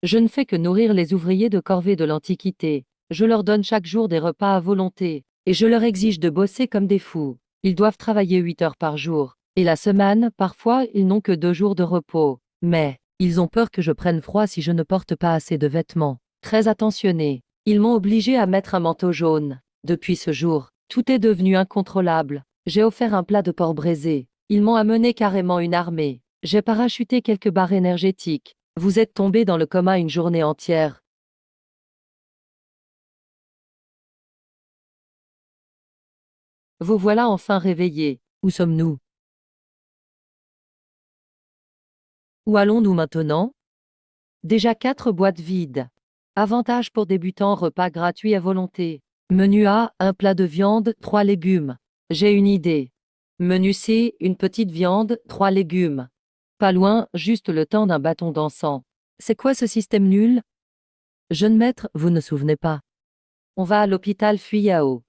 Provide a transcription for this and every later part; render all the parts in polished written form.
Je ne fais que nourrir les ouvriers de corvée de l'Antiquité. Je leur donne chaque jour des repas à volonté, et je leur exige de bosser comme des fous. Ils doivent travailler 8 heures par jour. Et la semaine, parfois, ils n'ont que 2 jours de repos. Mais, ils ont peur que je prenne froid si je ne porte pas assez de vêtements. Très attentionnés. Ils m'ont obligé à mettre un manteau jaune. Depuis ce jour, tout est devenu incontrôlable. J'ai offert un plat de porc braisé. Ils m'ont amené carrément une armée. J'ai parachuté quelques barres énergétiques. Vous êtes tombé dans le coma une journée entière. Vous voilà enfin réveillé. Où sommes-nous? Où allons-nous maintenant? Déjà 4 boîtes vides. Avantage pour débutants, repas gratuit à volonté. Menu A, un plat de viande, 3 légumes. J'ai une idée. Menu C, une petite viande, 3 légumes. Pas loin, juste le temps d'un bâton d'encens. C'est quoi ce système nul? Jeune maître, vous ne souvenez pas. On va à l'hôpital Fuyao.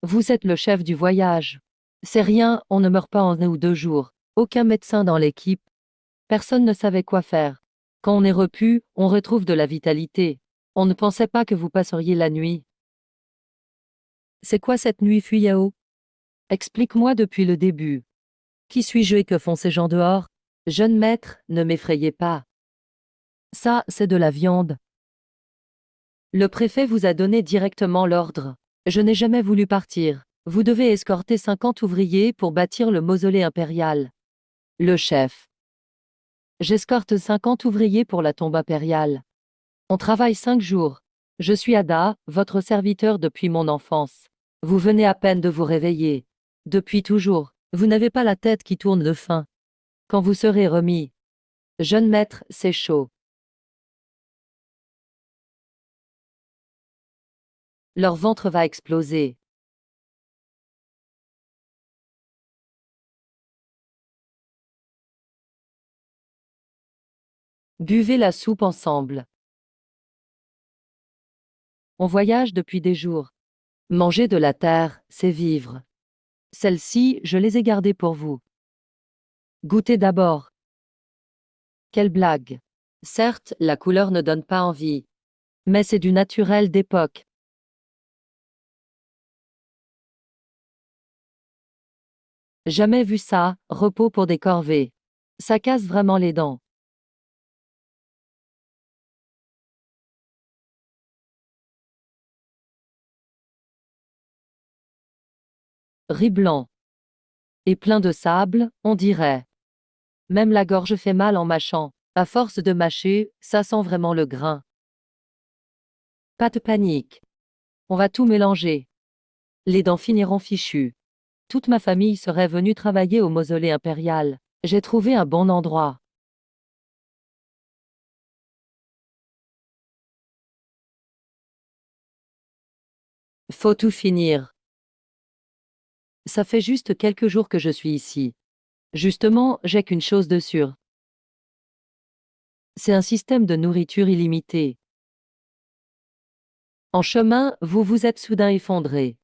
Vous êtes le chef du voyage. C'est rien, on ne meurt pas en 1 ou 2 jours. Aucun médecin dans l'équipe. Personne ne savait quoi faire. Quand on est repu, on retrouve de la vitalité. On ne pensait pas que vous passeriez la nuit. C'est quoi cette nuit Fuyao? Explique-moi depuis le début. Qui suis-je et que font ces gens dehors? Jeune maître, ne m'effrayez pas. Ça, c'est de la viande. Le préfet vous a donné directement l'ordre. Je n'ai jamais voulu partir. Vous devez escorter 50 ouvriers pour bâtir le mausolée impérial. Le chef. J'escorte 50 ouvriers pour la tombe impériale. On travaille 5 jours. Je suis Ada, votre serviteur depuis mon enfance. Vous venez à peine de vous réveiller. Depuis toujours, vous n'avez pas la tête qui tourne de faim. Quand vous serez remis. Jeune maître, c'est chaud. Leur ventre va exploser. Buvez la soupe ensemble. On voyage depuis des jours. Manger de la terre, c'est vivre. Celles-ci, je les ai gardées pour vous. Goûtez d'abord. Quelle blague. Certes, la couleur ne donne pas envie. Mais c'est du naturel d'époque. Jamais vu ça, repos pour des corvées. Ça casse vraiment les dents. Riz blanc. Et plein de sable, on dirait. Même la gorge fait mal en mâchant. À force de mâcher, ça sent vraiment le grain. Pas de panique. On va tout mélanger. Les dents finiront fichues. Toute ma famille serait venue travailler au mausolée impérial. J'ai trouvé un bon endroit. Faut tout finir. Ça fait juste quelques jours que je suis ici. Justement, j'ai qu'une chose de sûre. C'est un système de nourriture illimité. En chemin, vous vous êtes soudain effondré.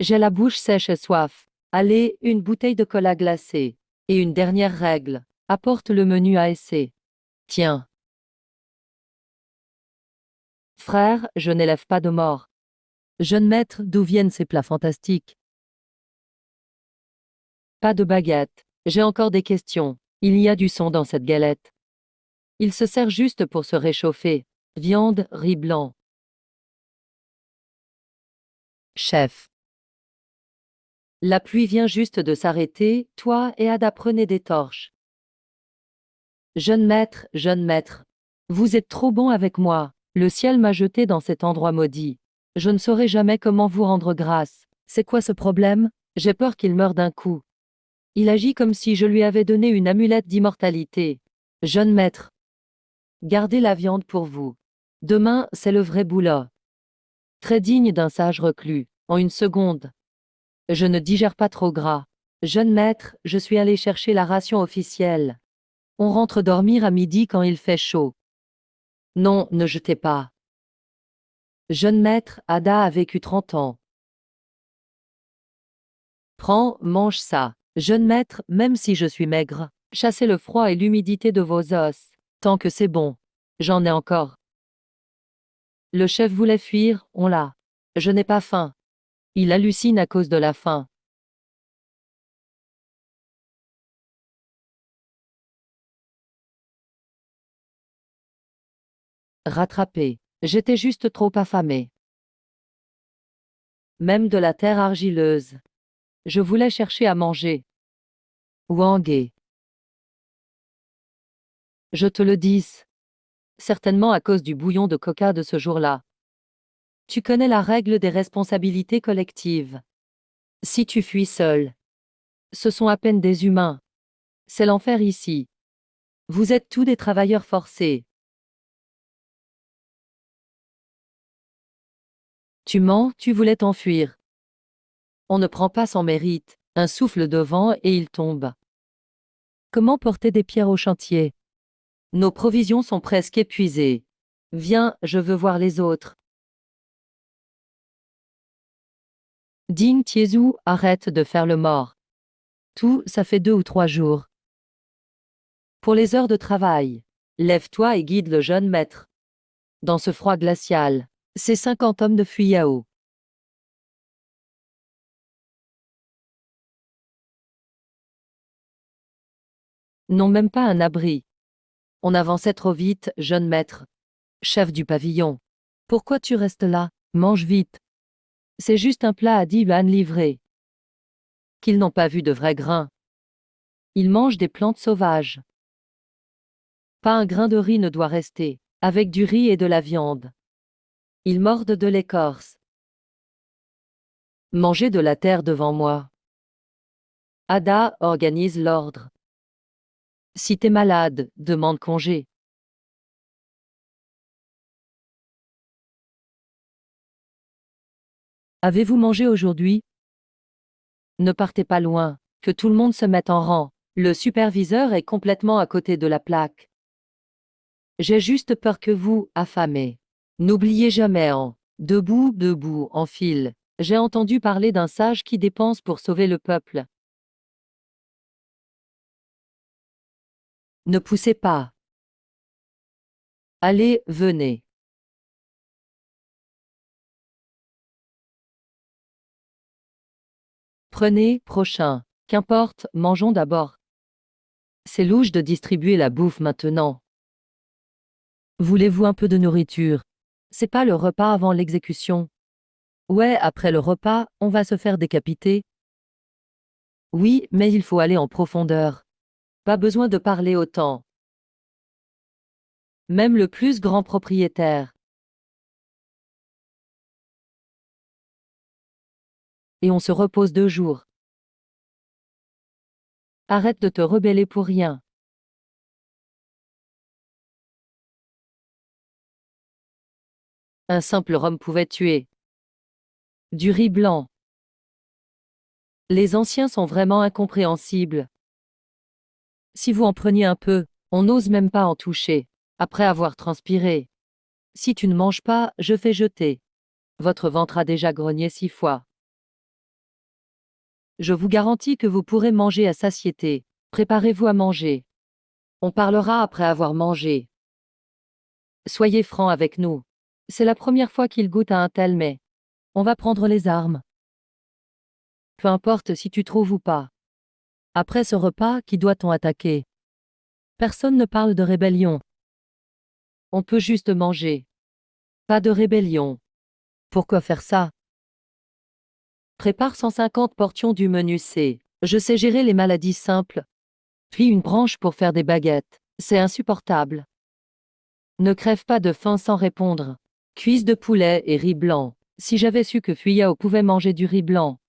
J'ai la bouche sèche et soif. Allez, une bouteille de cola glacé. Et une dernière règle. Apporte le menu à essai. Tiens. Frère, je n'élève pas de mort. Jeune maître, d'où viennent ces plats fantastiques? Pas de baguette. J'ai encore des questions. Il y a du son dans cette galette. Il se sert juste pour se réchauffer. Viande, riz blanc. Chef. La pluie vient juste de s'arrêter, toi et Ada prenez des torches. Jeune maître, vous êtes trop bon avec moi. Le ciel m'a jeté dans cet endroit maudit. Je ne saurai jamais comment vous rendre grâce. C'est quoi ce problème? J'ai peur qu'il meure d'un coup. Il agit comme si je lui avais donné une amulette d'immortalité. Jeune maître, gardez la viande pour vous. Demain, c'est le vrai boulot. Très digne d'un sage reclus. En une seconde. Je ne digère pas trop gras. Jeune maître, je suis allé chercher la ration officielle. On rentre dormir à midi quand il fait chaud. Non, ne jetez pas. Jeune maître, Ada a vécu 30 ans. Prends, mange ça. Jeune maître, même si je suis maigre, chassez le froid et l'humidité de vos os. Tant que c'est bon. J'en ai encore. Le chef voulait fuir, on l'a. Je n'ai pas faim. Il hallucine à cause de la faim. Rattrapé. J'étais juste trop affamé. Même de la terre argileuse. Je voulais chercher à manger. Wangé. Je te le dis. Certainement à cause du bouillon de coca de ce jour-là. Tu connais la règle des responsabilités collectives. Si tu fuis seul, ce sont à peine des humains. C'est l'enfer ici. Vous êtes tous des travailleurs forcés. Tu mens, tu voulais t'enfuir. On ne prend pas son mérite. Un souffle de vent et il tombe. Comment porter des pierres au chantier? Nos provisions sont presque épuisées. Viens, je veux voir les autres. Ding Tiezu, arrête de faire le mort. Tout, ça fait 2 ou 3 jours. Pour les heures de travail. Lève-toi et guide le jeune maître. Dans ce froid glacial. Ces 50 hommes de Fuyao. N'ont même pas un abri. On avançait trop vite, jeune maître. Chef du pavillon. Pourquoi tu restes là? Mange vite. C'est juste un plat à 10 yuan livré. Qu'ils n'ont pas vu de vrais grains. Ils mangent des plantes sauvages. Pas un grain de riz ne doit rester. Avec du riz et de la viande. Ils mordent de l'écorce. Mangez de la terre devant moi. Ada organise l'ordre. Si t'es malade, demande congé. Avez-vous mangé aujourd'hui? Ne partez pas loin, que tout le monde se mette en rang. Le superviseur est complètement à côté de la plaque. J'ai juste peur que vous, affamés. N'oubliez jamais en debout, debout, en file. J'ai entendu parler d'un sage qui dépense pour sauver le peuple. Ne poussez pas. Allez, venez. Prenez, prochain. Qu'importe, mangeons d'abord. C'est louche de distribuer la bouffe maintenant. Voulez-vous un peu de nourriture? C'est pas le repas avant l'exécution. Ouais, après le repas, on va se faire décapiter. Oui, mais il faut aller en profondeur. Pas besoin de parler autant. Même le plus grand propriétaire. Et on se repose 2 jours. Arrête de te rebeller pour rien. Un simple rhum pouvait tuer. Du riz blanc. Les anciens sont vraiment incompréhensibles. Si vous en preniez un peu, on n'ose même pas en toucher. Après avoir transpiré. Si tu ne manges pas, je fais jeter. Votre ventre a déjà grogné 6 fois. Je vous garantis que vous pourrez manger à satiété. Préparez-vous à manger. On parlera après avoir mangé. Soyez francs avec nous. C'est la première fois qu'il goûte à un tel mets. On va prendre les armes. Peu importe si tu trouves ou pas. Après ce repas, qui doit-on attaquer? Personne ne parle de rébellion. On peut juste manger. Pas de rébellion. Pourquoi faire ça? Prépare 150 portions du menu C. Je sais gérer les maladies simples. Puis une branche pour faire des baguettes. C'est insupportable. Ne crève pas de faim sans répondre. Cuisse de poulet et riz blanc. Si j'avais su que Fuyao pouvait manger du riz blanc.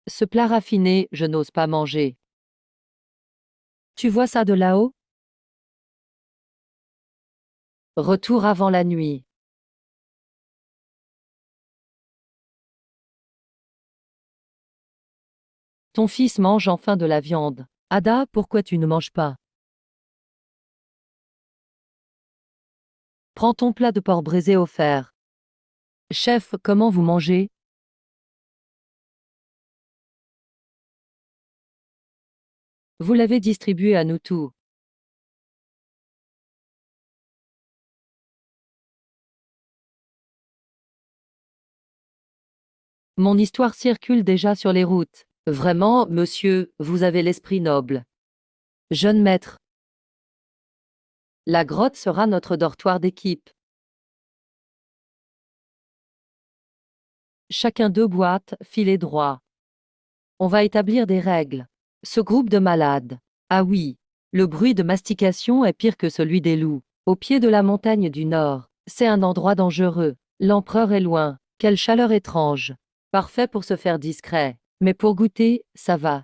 Ce plat raffiné, je n'ose pas manger. Tu vois ça de là-haut? Retour avant la nuit. Ton fils mange enfin de la viande. Ada, pourquoi tu ne manges pas? Prends ton plat de porc braisé offert. Chef, comment vous mangez? Vous l'avez distribué à nous tous. Mon histoire circule déjà sur les routes. Vraiment, monsieur, vous avez l'esprit noble. Jeune maître. La grotte sera notre dortoir d'équipe. Chacun 2 boîtes, filet droit. On va établir des règles. Ce groupe de malades. Ah oui, le bruit de mastication est pire que celui des loups. Au pied de la montagne du Nord, c'est un endroit dangereux. L'empereur est loin. Quelle chaleur étrange. Parfait pour se faire discret. Mais pour goûter, ça va.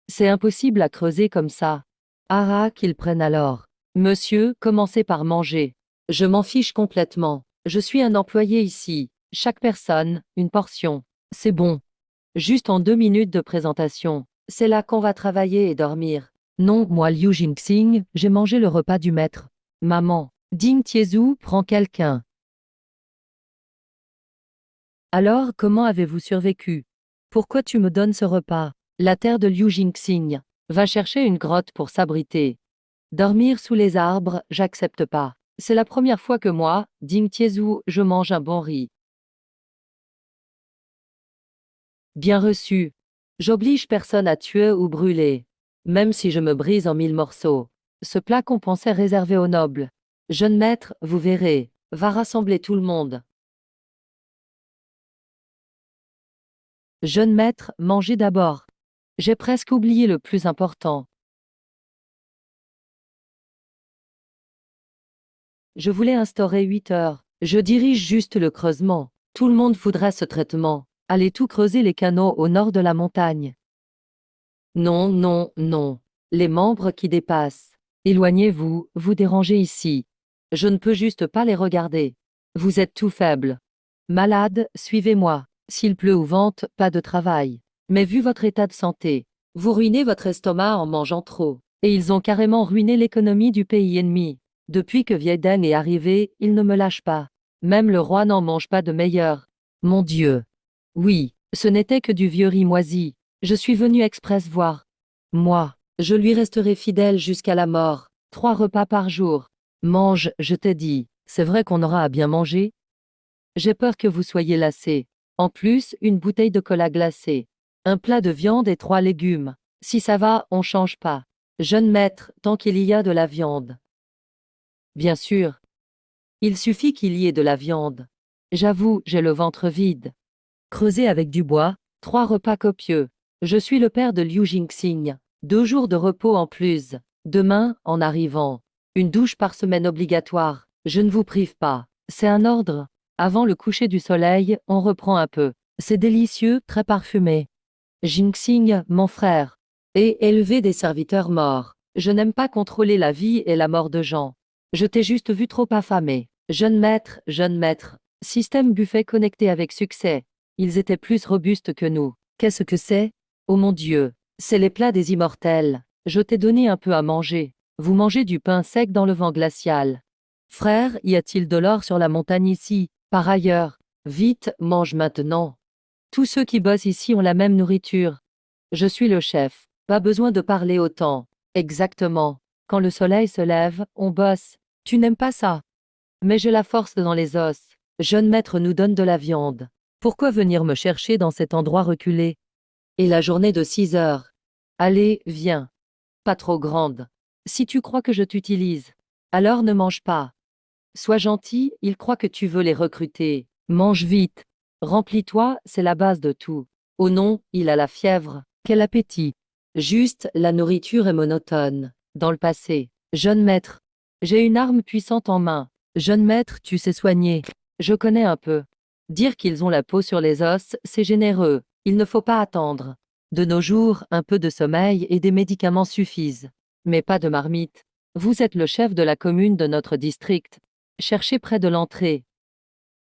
C'est impossible à creuser comme ça. Ah qu'ils prennent alors. Monsieur, commencez par manger. Je m'en fiche complètement. Je suis un employé ici. Chaque personne, une portion. C'est bon. Juste en 2 minutes de présentation. C'est là qu'on va travailler et dormir. Non, moi Liu Jingxing, j'ai mangé le repas du maître. Maman, Ding Tiezu prend quelqu'un. Alors, comment avez-vous survécu? Pourquoi tu me donnes ce repas? La terre de Liu Jingxing. Va chercher une grotte pour s'abriter. Dormir sous les arbres, j'accepte pas. C'est la première fois que moi, Ding Tiezu, je mange un bon riz. Bien reçu. J'oblige personne à tuer ou brûler. Même si je me brise en 1000 morceaux. Ce plat qu'on pensait réservé aux nobles. Jeune maître, vous verrez, va rassembler tout le monde. Jeune maître, mangez d'abord. J'ai presque oublié le plus important. Je voulais instaurer 8 heures. Je dirige juste le creusement. Tout le monde voudrait ce traitement. Allez tout creuser les canaux au nord de la montagne. Non, non, non. Les membres qui dépassent. Éloignez-vous, vous dérangez ici. Je ne peux juste pas les regarder. Vous êtes tout faible. Malade, suivez-moi. S'il pleut ou vente, pas de travail. Mais vu votre état de santé, vous ruinez votre estomac en mangeant trop. Et ils ont carrément ruiné l'économie du pays ennemi. Depuis que Vieden est arrivé, il ne me lâche pas. Même le roi n'en mange pas de meilleur. Mon Dieu. Oui, ce n'était que du vieux riz moisi. Je suis venu express voir. Moi, je lui resterai fidèle jusqu'à la mort. 3 repas par jour. Mange, je t'ai dit. C'est vrai qu'on aura à bien manger? J'ai peur que vous soyez lassé. En plus, une bouteille de cola glacée. Un plat de viande et 3 légumes. Si ça va, on change pas. Jeune maître, tant qu'il y a de la viande. Bien sûr. Il suffit qu'il y ait de la viande. J'avoue, j'ai le ventre vide. Creusé avec du bois, 3 repas copieux. Je suis le père de Liu Jingxing. 2 jours de repos en plus. Demain, en arrivant. Une douche par semaine obligatoire. Je ne vous prive pas. C'est un ordre. Avant le coucher du soleil, on reprend un peu. C'est délicieux, très parfumé. Jingxing, mon frère. Et élever des serviteurs morts. Je n'aime pas contrôler la vie et la mort de gens. Je t'ai juste vu trop affamé. Jeune maître. Système buffet connecté avec succès. Ils étaient plus robustes que nous. Qu'est-ce que c'est? Oh mon Dieu. C'est les plats des immortels. Je t'ai donné un peu à manger. Vous mangez du pain sec dans le vent glacial. Frère, y a-t-il de l'or sur la montagne ici? Par ailleurs. Vite, mange maintenant. Tous ceux qui bossent ici ont la même nourriture. Je suis le chef. Pas besoin de parler autant. Exactement. Quand le soleil se lève, on bosse. Tu n'aimes pas ça? Mais j'ai la force dans les os. Jeune maître nous donne de la viande. Pourquoi venir me chercher dans cet endroit reculé? Et la journée de 6 heures. Allez, viens. Pas trop grande. Si tu crois que je t'utilise, alors ne mange pas. Sois gentil, ils croient que tu veux les recruter. Mange vite. Remplis-toi, c'est la base de tout. Oh non, il a la fièvre. Quel appétit. Juste, la nourriture est monotone. Dans le passé. Jeune maître. J'ai une arme puissante en main. Jeune maître, tu sais soigner. Je connais un peu. Dire qu'ils ont la peau sur les os, c'est généreux. Il ne faut pas attendre. De nos jours, un peu de sommeil et des médicaments suffisent. Mais pas de marmite. Vous êtes le chef de la commune de notre district. Cherchez près de l'entrée.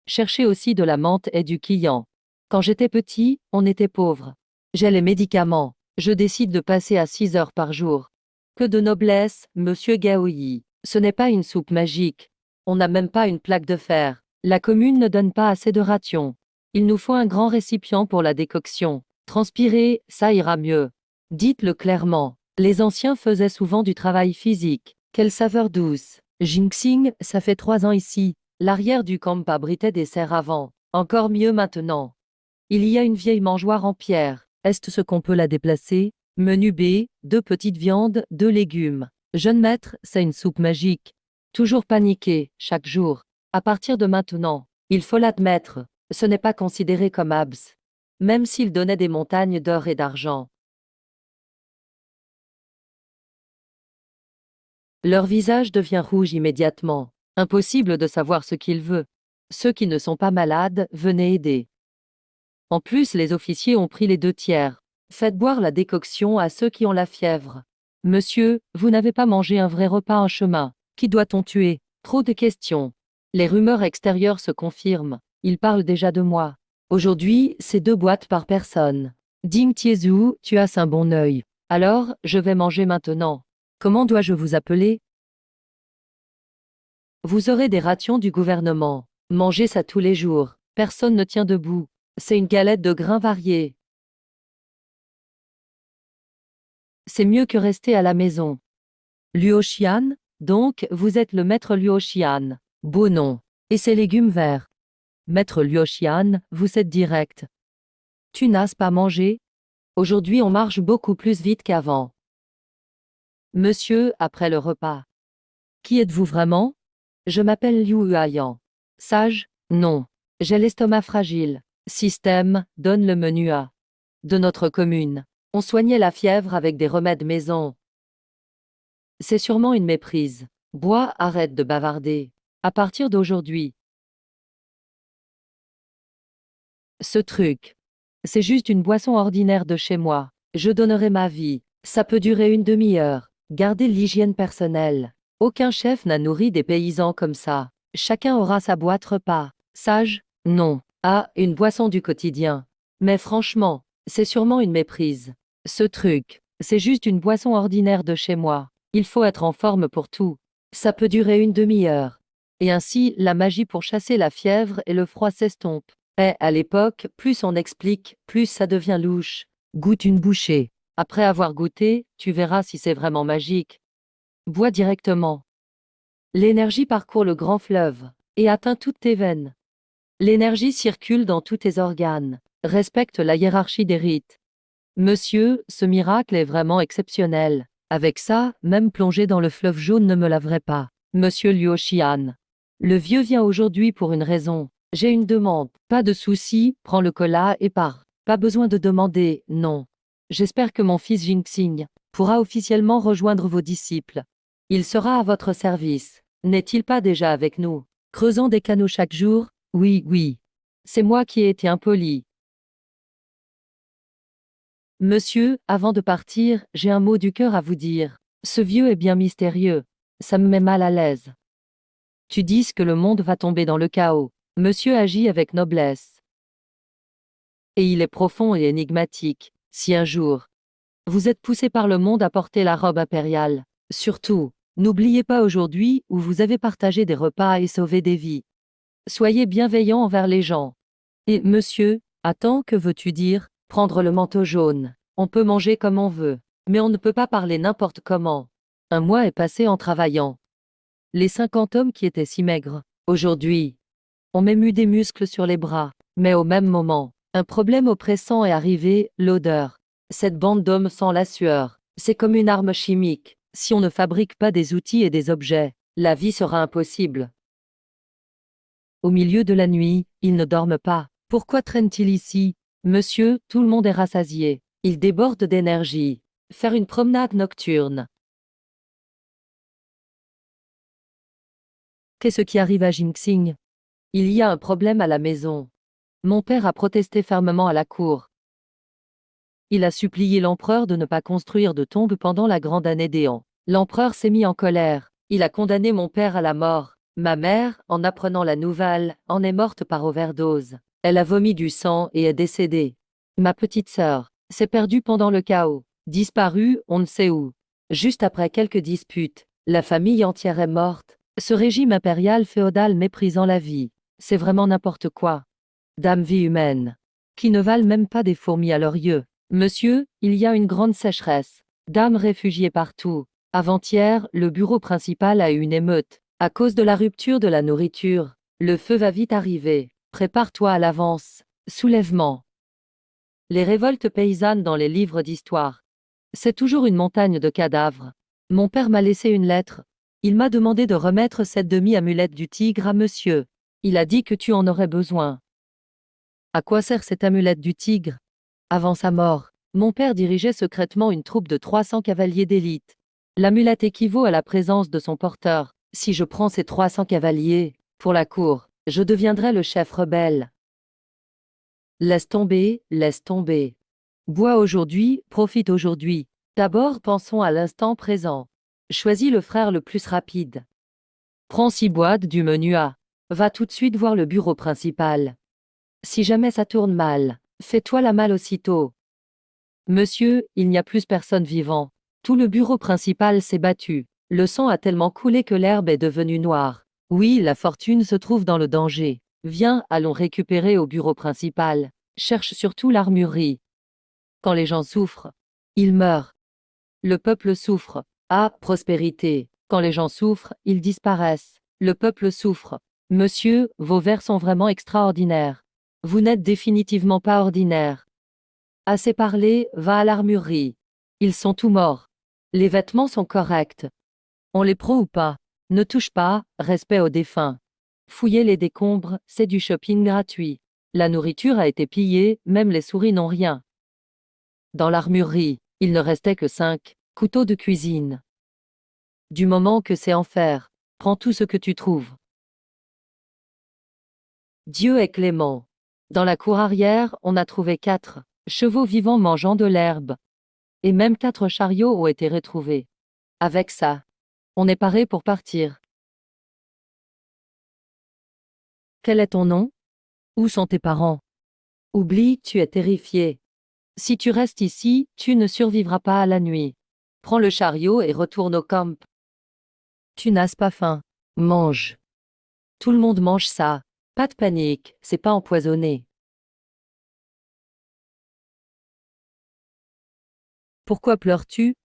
Cherchez aussi de la menthe et du quillan. Quand j'étais petit, on était pauvre. J'ai les médicaments. Je décide de passer à 6 heures par jour. Que de noblesse, monsieur Gaoyi. Ce n'est pas une soupe magique. On n'a même pas une plaque de fer. La commune ne donne pas assez de rations. Il nous faut un grand récipient pour la décoction. Transpirer, ça ira mieux. Dites-le clairement. Les anciens faisaient souvent du travail physique. Quelle saveur douce. Jingxing, ça fait 3 ans ici. L'arrière du camp abritait des serres avant. Encore mieux maintenant. Il y a une vieille mangeoire en pierre. Est-ce qu'on peut la déplacer? Menu B, 2 petites viandes, 2 légumes. Jeune maître, c'est une soupe magique. Toujours paniqué, chaque jour. À partir de maintenant, il faut l'admettre, ce n'est pas considéré comme abs. Même s'il donnait des montagnes d'or et d'argent. Leur visage devient rouge immédiatement. Impossible de savoir ce qu'il veut. Ceux qui ne sont pas malades, venez aider. En plus, les officiers ont pris les 2/3. Faites boire la décoction à ceux qui ont la fièvre. Monsieur, vous n'avez pas mangé un vrai repas en chemin. Qui doit-on tuer? Trop de questions. Les rumeurs extérieures se confirment. Ils parlent déjà de moi. Aujourd'hui, c'est 2 boîtes par personne. Ding Tiezu, tu as un bon œil. Alors, je vais manger maintenant. Comment dois-je vous appeler? Vous aurez des rations du gouvernement. Mangez ça tous les jours. Personne ne tient debout. C'est une galette de grains variés. C'est mieux que rester à la maison. Luo Xian, donc, vous êtes le maître Luo Xian. Beau nom. Et ces légumes verts. Maître Luo Xian, vous êtes direct. Tu n'as pas mangé? Aujourd'hui on marche beaucoup plus vite qu'avant. Monsieur, après le repas. Qui êtes-vous vraiment? Je m'appelle Liu Huayan. Sage? Non. J'ai l'estomac fragile. Système, donne le menu A. De notre commune. On soignait la fièvre avec des remèdes maison. C'est sûrement une méprise. Bois, arrête de bavarder. À partir d'aujourd'hui. Ce truc. C'est juste une boisson ordinaire de chez moi. Je donnerai ma vie. Ça peut durer une demi-heure. Gardez l'hygiène personnelle. Aucun chef n'a nourri des paysans comme ça. Chacun aura sa boîte repas. Sage? Non. Ah, une boisson du quotidien. Mais franchement, c'est sûrement une méprise. Ce truc, c'est juste une boisson ordinaire de chez moi. Il faut être en forme pour tout. Ça peut durer une demi-heure. Et ainsi, la magie pour chasser la fièvre et le froid s'estompe. Et, à l'époque, plus on explique, plus ça devient louche. Goûte une bouchée. Après avoir goûté, tu verras si c'est vraiment magique. Bois directement. L'énergie parcourt le grand fleuve et atteint toutes tes veines. L'énergie circule dans tous tes organes. Respecte la hiérarchie des rites. Monsieur, ce miracle est vraiment exceptionnel. Avec ça, même plonger dans le fleuve jaune ne me laverait pas. Monsieur Liu Xian. Le vieux vient aujourd'hui pour une raison. J'ai une demande. Pas de souci, prends le cola et pars. Pas besoin de demander, non. J'espère que mon fils Jinxing pourra officiellement rejoindre vos disciples. Il sera à votre service. N'est-il pas déjà avec nous? Creusant des canaux chaque jour? Oui, oui. C'est moi qui ai été impoli. Monsieur, avant de partir, j'ai un mot du cœur à vous dire. Ce vieux est bien mystérieux. Ça me met mal à l'aise. Tu dis que le monde va tomber dans le chaos. Monsieur agit avec noblesse. Et il est profond et énigmatique. Si un jour, vous êtes poussé par le monde à porter la robe impériale, surtout, n'oubliez pas aujourd'hui où vous avez partagé des repas et sauvé des vies. Soyez bienveillant envers les gens. Et, monsieur, attends, que veux-tu dire? Prendre le manteau jaune. On peut manger comme on veut, mais on ne peut pas parler n'importe comment. Un mois est passé en travaillant. Les 50 hommes qui étaient si maigres, aujourd'hui, on m'émue des muscles sur les bras, mais au même moment, un problème oppressant est arrivé, l'odeur. Cette bande d'hommes sent la sueur. C'est comme une arme chimique. Si on ne fabrique pas des outils et des objets, la vie sera impossible. Au milieu de la nuit, ils ne dorment pas. Pourquoi traînent-ils ici? Monsieur, tout le monde est rassasié. Ils débordent d'énergie. Faire une promenade nocturne. Qu'est-ce qui arrive à Jinxing? Il y a un problème à la maison. Mon père a protesté fermement à la cour. Il a supplié l'empereur de ne pas construire de tombe pendant la grande année d'Éon. L'empereur s'est mis en colère. Il a condamné mon père à la mort. Ma mère, en apprenant la nouvelle, en est morte par overdose. Elle a vomi du sang et est décédée. Ma petite sœur s'est perdue pendant le chaos. Disparue, on ne sait où. Juste après quelques disputes, la famille entière est morte. Ce régime impérial féodal méprisant la vie. C'est vraiment n'importe quoi. Dame vie humaine. Qui ne valent même pas des fourmis à leurs yeux. Monsieur, il y a une grande sécheresse. Dames réfugiées partout. Avant-hier, le bureau principal a eu une émeute. À cause de la rupture de la nourriture. Le feu va vite arriver. Prépare-toi à l'avance. Soulèvement. Les révoltes paysannes dans les livres d'histoire. C'est toujours une montagne de cadavres. Mon père m'a laissé une lettre. Il m'a demandé de remettre cette demi-amulette du tigre à monsieur. Il a dit que tu en aurais besoin. À quoi sert cette amulette du tigre? Avant sa mort, mon père dirigeait secrètement une troupe de 300 cavaliers d'élite. L'amulette équivaut à la présence de son porteur. Si je prends ces 300 cavaliers, pour la cour, je deviendrai le chef rebelle. Laisse tomber, laisse tomber. Bois aujourd'hui, profite aujourd'hui. D'abord pensons à l'instant présent. Choisis le frère le plus rapide. Prends 6 boîtes du menu A. Va tout de suite voir le bureau principal. Si jamais ça tourne mal, fais-toi la malle aussitôt. Monsieur, il n'y a plus personne vivant. Tout le bureau principal s'est battu. Le sang a tellement coulé que l'herbe est devenue noire. Oui, la fortune se trouve dans le danger. Viens, allons récupérer au bureau principal. Cherche surtout l'armurerie. Quand les gens souffrent, ils meurent. Le peuple souffre. Ah, prospérité. Quand les gens souffrent, ils disparaissent. Le peuple souffre. Monsieur, vos vers sont vraiment extraordinaires. Vous n'êtes définitivement pas ordinaire. Assez parlé, va à l'armurerie. Ils sont tous morts. Les vêtements sont corrects. On les prend ou pas? Ne touche pas, respect aux défunts. Fouiller les décombres, c'est du shopping gratuit. La nourriture a été pillée, même les souris n'ont rien. Dans l'armurerie, il ne restait que 5 couteaux de cuisine. Du moment que c'est en fer, prends tout ce que tu trouves. Dieu est clément. Dans la cour arrière, on a trouvé 4 chevaux vivants mangeant de l'herbe. Et même 4 chariots ont été retrouvés. Avec ça, on est paré pour partir. Quel est ton nom? Où sont tes parents? Oublie, tu es terrifié. Si tu restes ici, tu ne survivras pas à la nuit. Prends le chariot et retourne au camp. Tu n'as pas faim. Mange. Tout le monde mange ça. Pas de panique, c'est pas empoisonné. Pourquoi pleures-tu?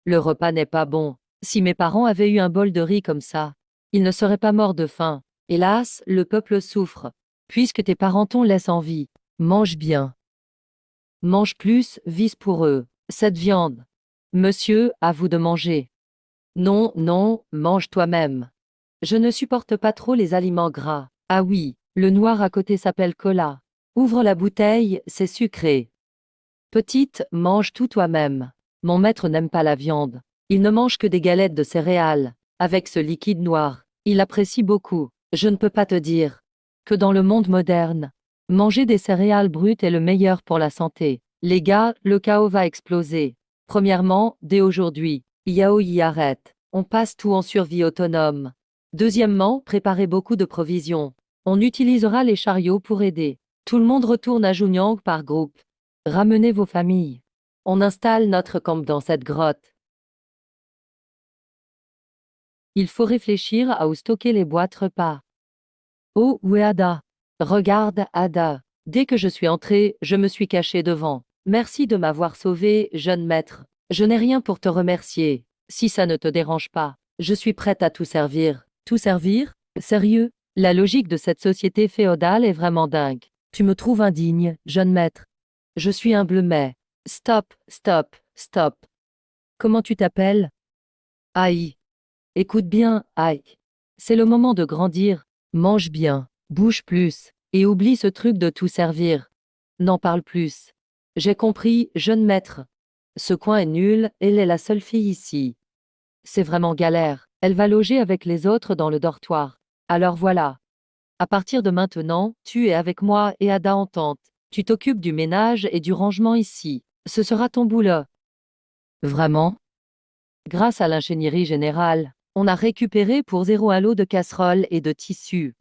Le repas n'est pas bon. Si mes parents avaient eu un bol de riz comme ça, ils ne seraient pas morts de faim. Hélas, le peuple souffre. Puisque tes parents t'ont laissé en vie, mange bien. Mange plus, vise pour eux. Cette viande. Monsieur, à vous de manger. Non, non, mange toi-même. Je ne supporte pas trop les aliments gras. Ah oui, le noir à côté s'appelle cola. Ouvre la bouteille, c'est sucré. Petite, mange tout toi-même. Mon maître n'aime pas la viande. Il ne mange que des galettes de céréales. Avec ce liquide noir, il apprécie beaucoup. Je ne peux pas te dire que dans le monde moderne, manger des céréales brutes est le meilleur pour la santé. Les gars, le chaos va exploser. Premièrement, dès aujourd'hui, Yao y arrête. On passe tout en survie autonome. Deuxièmement, préparez beaucoup de provisions. On utilisera les chariots pour aider. Tout le monde retourne à Junyang par groupe. Ramenez vos familles. On installe notre camp dans cette grotte. Il faut réfléchir à où stocker les boîtes repas. Oh, où est Ada? Regarde, Ada. Dès que je suis entrée, je me suis cachée devant. Merci de m'avoir sauvée, jeune maître. Je n'ai rien pour te remercier. Si ça ne te dérange pas, je suis prête à tout servir. Tout servir? Sérieux? La logique de cette société féodale est vraiment dingue. Tu me trouves indigne, jeune maître. Je suis humble mais... Stop, stop, stop. Comment tu t'appelles? Aïe. Écoute bien, aïe. C'est le moment de grandir. Mange bien, bouge plus, et oublie ce truc de tout servir. N'en parle plus. J'ai compris, jeune maître. Ce coin est nul, elle est la seule fille ici. C'est vraiment galère. Elle va loger avec les autres dans le dortoir. Alors voilà. À partir de maintenant, tu es avec moi et Ada en tente. Tu t'occupes du ménage et du rangement ici. Ce sera ton boulot. Vraiment? Grâce à l'ingénierie générale, on a récupéré pour 0 lot de casseroles et de tissus.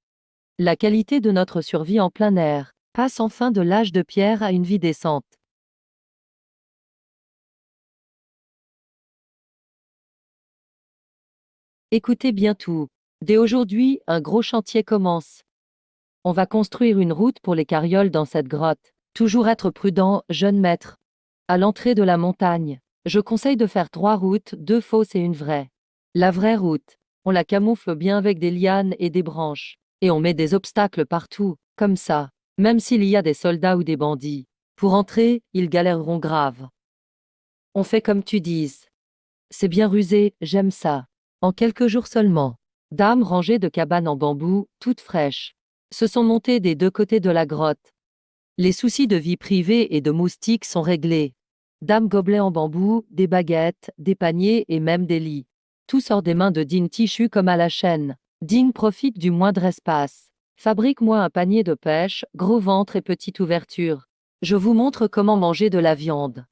La qualité de notre survie en plein air passe enfin de l'âge de pierre à une vie décente. Écoutez bien tout. Dès aujourd'hui, un gros chantier commence. On va construire une route pour les carrioles dans cette grotte. Toujours être prudent, jeune maître. À l'entrée de la montagne, je conseille de faire 3 routes, 2 fausses et une vraie. La vraie route, on la camoufle bien avec des lianes et des branches. Et on met des obstacles partout, comme ça, même s'il y a des soldats ou des bandits. Pour entrer, ils galéreront grave. On fait comme tu dises. C'est bien rusé, j'aime ça. En quelques jours seulement. Dame rangée de cabanes en bambou, toutes fraîches, se sont montées des deux côtés de la grotte. Les soucis de vie privée et de moustiques sont réglés. Dame gobelet en bambou, des baguettes, des paniers et même des lits. Tout sort des mains de Ding Tichu comme à la chaîne. Ding profite du moindre espace. Fabrique-moi un panier de pêche, gros ventre et petite ouverture. Je vous montre comment manger de la viande.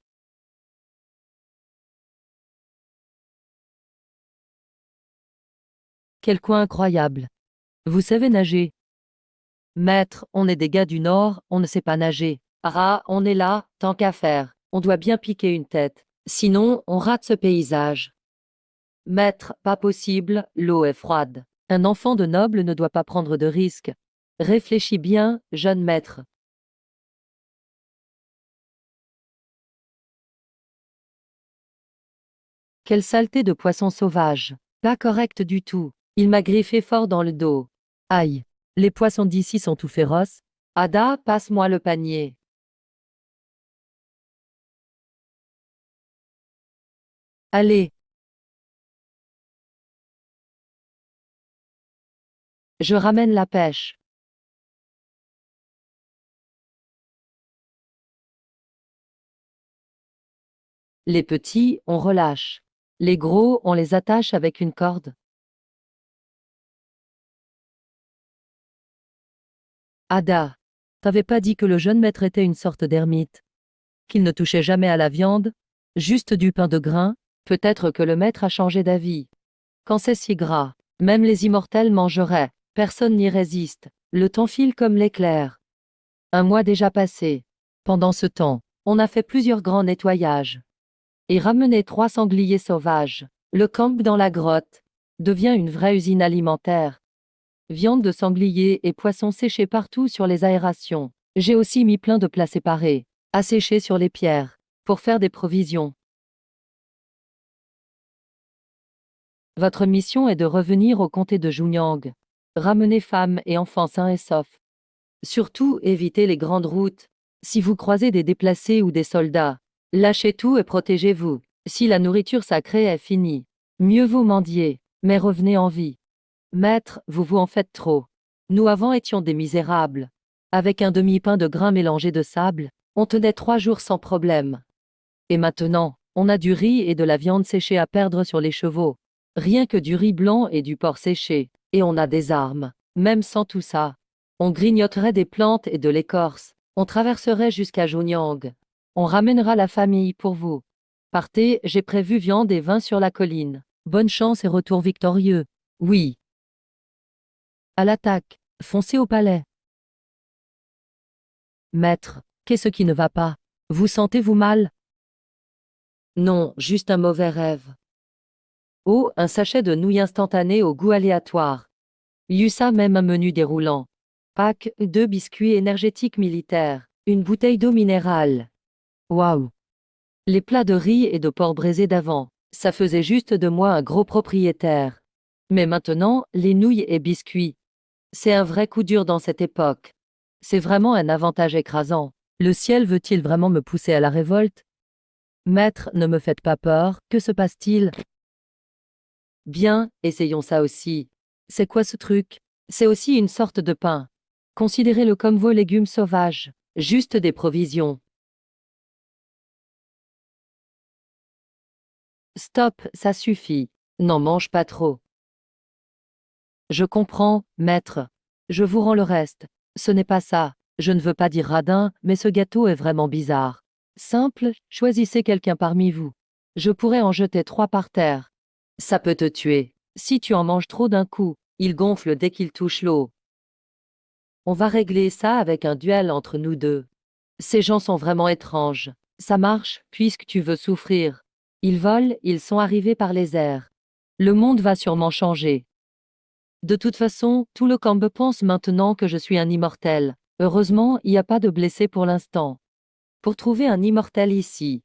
Quel coin incroyable. Vous savez nager? Maître, on est des gars du Nord, on ne sait pas nager. Ah, on est là, tant qu'à faire. On doit bien piquer une tête. Sinon, on rate ce paysage. Maître, pas possible, l'eau est froide. Un enfant de noble ne doit pas prendre de risques. Réfléchis bien, jeune maître. Quelle saleté de poisson sauvage. Pas correct du tout. Il m'a griffé fort dans le dos. Aïe. Les poissons d'ici sont tout féroces. Ada, passe-moi le panier. Allez. Je ramène la pêche. Les petits, on relâche. Les gros, on les attache avec une corde. Ada, t'avais pas dit que le jeune maître était une sorte d'ermite? Qu'il ne touchait jamais à la viande? Juste du pain de grain? Peut-être que le maître a changé d'avis. Quand c'est si gras, même les immortels mangeraient. Personne n'y résiste. Le temps file comme l'éclair. Un mois déjà passé. Pendant ce temps, on a fait plusieurs grands nettoyages. Et ramené 3 sangliers sauvages. Le camp dans la grotte devient une vraie usine alimentaire. Viande de sanglier et poissons séchés partout sur les aérations. J'ai aussi mis plein de plats séparés, asséchés sur les pierres, pour faire des provisions. Votre mission est de revenir au comté de Junyang. Ramener femmes et enfants sains et saufs. Surtout, évitez les grandes routes. Si vous croisez des déplacés ou des soldats, lâchez tout et protégez-vous. Si la nourriture sacrée est finie, mieux vaut mendier, mais revenez en vie. Maître, vous vous en faites trop. Nous avant étions des misérables. Avec un demi-pain de grain mélangé de sable, on tenait 3 jours sans problème. Et maintenant, on a du riz et de la viande séchée à perdre sur les chevaux. Rien que du riz blanc et du porc séché. Et on a des armes. Même sans tout ça. On grignoterait des plantes et de l'écorce. On traverserait jusqu'à Jonyang. On ramènera la famille pour vous. Partez, j'ai prévu viande et vin sur la colline. Bonne chance et retour victorieux. Oui. À l'attaque. Foncez au palais. Maître, qu'est-ce qui ne va pas? Vous sentez-vous mal? Non, juste un mauvais rêve. Oh, un sachet de nouilles instantanées au goût aléatoire. Yussa même un menu déroulant. Pack, 2 biscuits énergétiques militaires, une bouteille d'eau minérale. Waouh! Les plats de riz et de porc braisé d'avant, ça faisait juste de moi un gros propriétaire. Mais maintenant, les nouilles et biscuits. C'est un vrai coup dur dans cette époque. C'est vraiment un avantage écrasant. Le ciel veut-il vraiment me pousser à la révolte? Maître, ne me faites pas peur, que se passe-t-il? Bien, essayons ça aussi. C'est quoi ce truc? C'est aussi une sorte de pain. Considérez-le comme vos légumes sauvages, juste des provisions. Stop, ça suffit. N'en mange pas trop. Je comprends, maître. Je vous rends le reste. Ce n'est pas ça. Je ne veux pas dire radin, mais ce gâteau est vraiment bizarre. Simple, choisissez quelqu'un parmi vous. Je pourrais en jeter 3 par terre. Ça peut te tuer. Si tu en manges trop d'un coup, il gonfle dès qu'il touche l'eau. On va régler ça avec un duel entre nous deux. Ces gens sont vraiment étranges. Ça marche, puisque tu veux souffrir. Ils volent, ils sont arrivés par les airs. Le monde va sûrement changer. De toute façon, tout le camp pense maintenant que je suis un immortel. Heureusement, il n'y a pas de blessés pour l'instant. Pour trouver un immortel ici.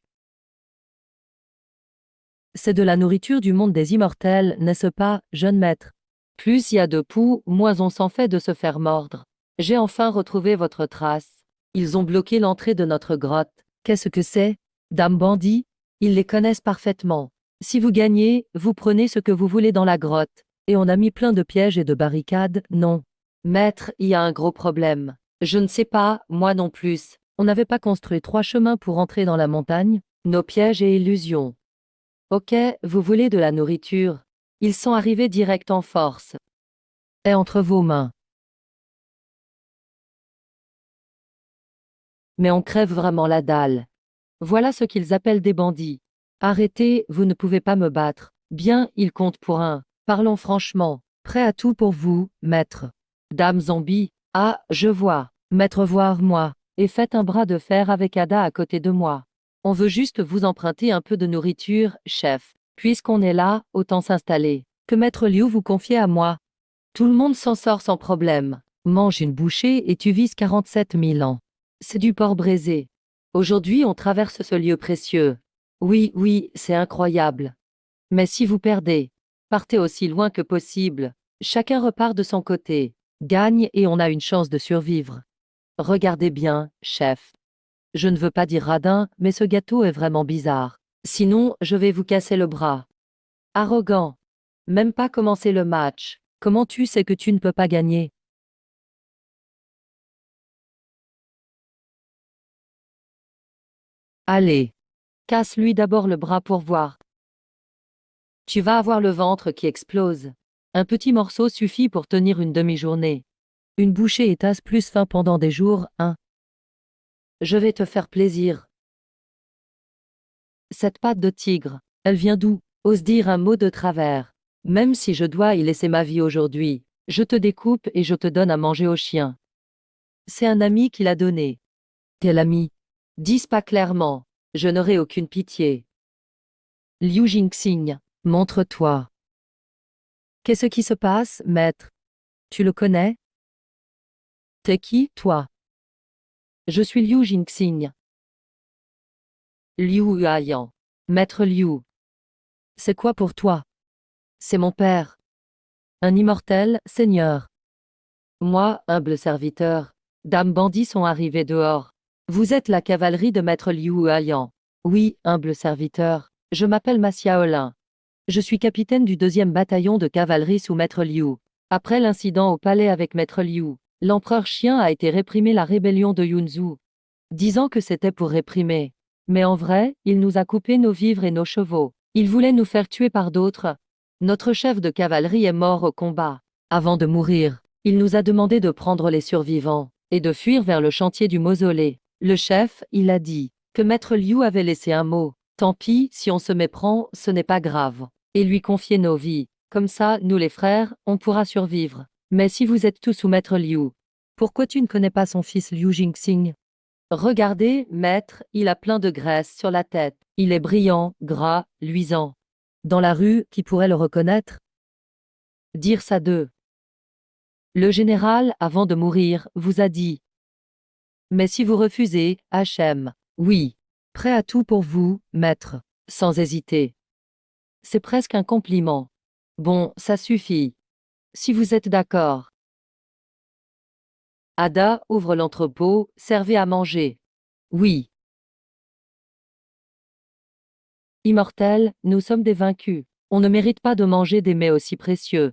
C'est de la nourriture du monde des immortels, n'est-ce pas, jeune maître? Plus il y a de poux, moins on s'en fait de se faire mordre. J'ai enfin retrouvé votre trace. Ils ont bloqué l'entrée de notre grotte. Qu'est-ce que c'est? Dame bandit? Ils les connaissent parfaitement. Si vous gagnez, vous prenez ce que vous voulez dans la grotte. Et on a mis plein de pièges et de barricades, non. Maître, il y a un gros problème. Je ne sais pas, moi non plus. On n'avait pas construit 3 chemins pour entrer dans la montagne? Nos pièges et illusions. Ok, vous voulez de la nourriture. Ils sont arrivés direct en force. Est entre vos mains. Mais on crève vraiment la dalle. Voilà ce qu'ils appellent des bandits. Arrêtez, vous ne pouvez pas me battre. Bien, ils comptent pour un. Parlons franchement. Prêt à tout pour vous, maître. Dame zombie. Ah, je vois. Maître voir moi. Et faites un bras de fer avec Ada à côté de moi. On veut juste vous emprunter un peu de nourriture, chef. Puisqu'on est là, autant s'installer. Que maître Liu vous confie à moi. Tout le monde s'en sort sans problème. Mange une bouchée et tu vises 47 000 ans. C'est du porc braisé. Aujourd'hui, on traverse ce lieu précieux. Oui, oui, c'est incroyable. Mais si vous perdez, partez aussi loin que possible. Chacun repart de son côté. Gagne et on a une chance de survivre. Regardez bien, chef. Je ne veux pas dire radin, mais ce gâteau est vraiment bizarre. Sinon, je vais vous casser le bras. Arrogant. Même pas commencer le match. Comment tu sais que tu ne peux pas gagner? Allez. Casse-lui d'abord le bras pour voir. Tu vas avoir le ventre qui explose. Un petit morceau suffit pour tenir une demi-journée. Une bouchée est assez plus faim pendant des jours, hein. Je vais te faire plaisir. Cette patte de tigre, elle vient d'où? Ose dire un mot de travers. Même si je dois y laisser ma vie aujourd'hui, je te découpe et je te donne à manger au chien. C'est un ami qui l'a donné. Quel ami? Dis pas clairement. Je n'aurai aucune pitié. Liu Jingxing, montre-toi. Qu'est-ce qui se passe, maître? Tu le connais? T'es qui, toi? Je suis Liu Jingxing. Liu Huaiyan. Maître Liu. C'est quoi pour toi? C'est mon père. Un immortel, seigneur. Moi, humble serviteur. Dames bandits sont arrivés dehors. Vous êtes la cavalerie de maître Liu Huaiyan. Oui, humble serviteur. Je m'appelle Ma Xiaolin. Je suis capitaine du 2e bataillon de cavalerie sous maître Liu. Après l'incident au palais avec maître Liu, l'empereur chien a été réprimé la rébellion de Yunzu, disant que c'était pour réprimer. Mais en vrai, il nous a coupé nos vivres et nos chevaux. Il voulait nous faire tuer par d'autres. Notre chef de cavalerie est mort au combat. Avant de mourir, il nous a demandé de prendre les survivants et de fuir vers le chantier du mausolée. Le chef, il a dit que maître Liu avait laissé un mot. Tant pis, si on se méprend, ce n'est pas grave. Et lui confier nos vies. Comme ça, nous les frères, on pourra survivre. Mais si vous êtes tous sous maître Liu, pourquoi tu ne connais pas son fils Liu Jingxing? Regardez, maître, il a plein de graisse sur la tête. Il est brillant, gras, luisant. Dans la rue, qui pourrait le reconnaître? Dire ça d'eux. Le général, avant de mourir, vous a dit. Mais si vous refusez, HM. Oui. Prêt à tout pour vous, maître. Sans hésiter. C'est presque un compliment. Bon, ça suffit. Si vous êtes d'accord. Ada ouvre l'entrepôt, servez à manger. Oui. Immortels, nous sommes des vaincus. On ne mérite pas de manger des mets aussi précieux.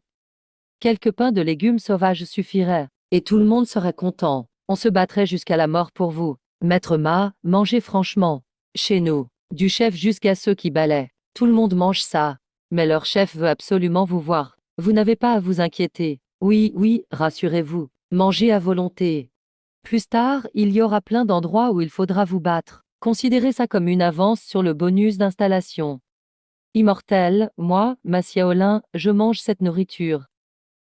Quelques pains de légumes sauvages suffiraient, et tout le monde serait content. On se battrait jusqu'à la mort pour vous. Maître Ma, mangez franchement. Chez nous, du chef jusqu'à ceux qui balaient, tout le monde mange ça. Mais leur chef veut absolument vous voir. Vous n'avez pas à vous inquiéter. Oui, oui, rassurez-vous. Mangez à volonté. Plus tard, il y aura plein d'endroits où il faudra vous battre. Considérez ça comme une avance sur le bonus d'installation. Immortel, moi, Ma Xiaolin, je mange cette nourriture.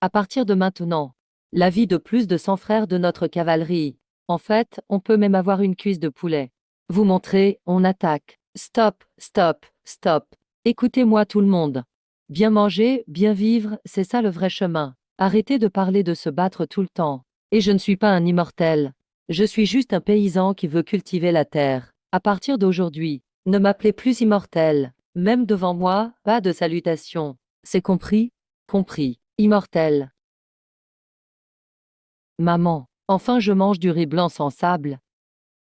À partir de maintenant, la vie de plus de 100 frères de notre cavalerie. En fait, on peut même avoir une cuisse de poulet. Vous montrez, on attaque. Stop, stop, stop. Écoutez-moi tout le monde. Bien manger, bien vivre, c'est ça le vrai chemin. Arrêtez de parler de se battre tout le temps. Et je ne suis pas un immortel. Je suis juste un paysan qui veut cultiver la terre. À partir d'aujourd'hui, ne m'appelez plus immortel. Même devant moi, pas de salutation. C'est compris? Compris. Immortel. Maman, enfin je mange du riz blanc sans sable.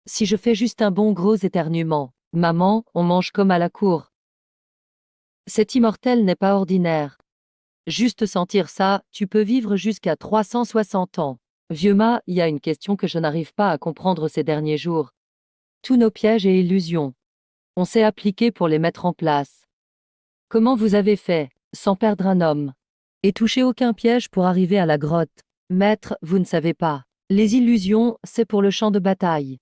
Si je fais juste un bon gros éternuement, maman, on mange comme à la cour. Cet immortel n'est pas ordinaire. Juste sentir ça, tu peux vivre jusqu'à 360 ans. Vieux mât, il y a une question que je n'arrive pas à comprendre ces derniers jours. Tous nos pièges et illusions. On s'est appliqué pour les mettre en place. Comment vous avez fait, sans perdre un homme? Et toucher aucun piège pour arriver à la grotte. Maître, vous ne savez pas. Les illusions, c'est pour le champ de bataille.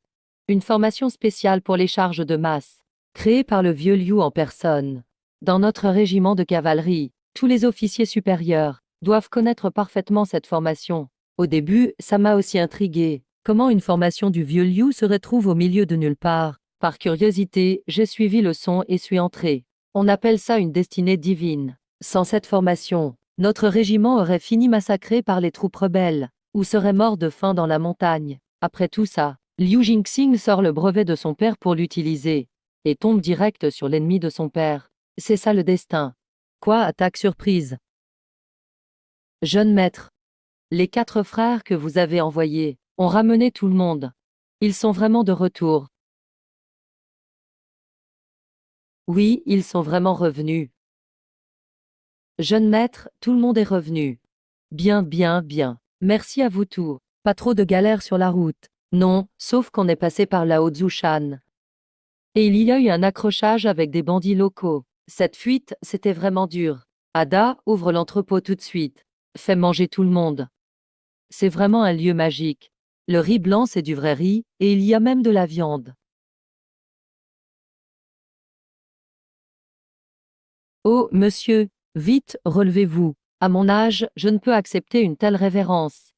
Une formation spéciale pour les charges de masse, créée par le vieux Liu en personne. Dans notre régiment de cavalerie, tous les officiers supérieurs doivent connaître parfaitement cette formation. Au début, ça m'a aussi intrigué. Comment une formation du vieux Liu se retrouve au milieu de nulle part? Par curiosité, j'ai suivi le son et suis entré. On appelle ça une destinée divine. Sans cette formation, notre régiment aurait fini massacré par les troupes rebelles, ou serait mort de faim dans la montagne. Après tout ça, Liu Jingxing sort le brevet de son père pour l'utiliser, et tombe direct sur l'ennemi de son père. C'est ça le destin. Quoi, attaque surprise? Jeune maître, les 4 frères que vous avez envoyés ont ramené tout le monde. Ils sont vraiment de retour. Oui, ils sont vraiment revenus. Jeune maître, tout le monde est revenu. Bien, bien, bien. Merci à vous tous. Pas trop de galères sur la route. Non, sauf qu'on est passé par la Haute-Zhoushan. Et il y a eu un accrochage avec des bandits locaux. Cette fuite, c'était vraiment dur. Ada, ouvre l'entrepôt tout de suite. Fais manger tout le monde. C'est vraiment un lieu magique. Le riz blanc, c'est du vrai riz, et il y a même de la viande. Oh, monsieur, vite, relevez-vous. À mon âge, je ne peux accepter une telle révérence.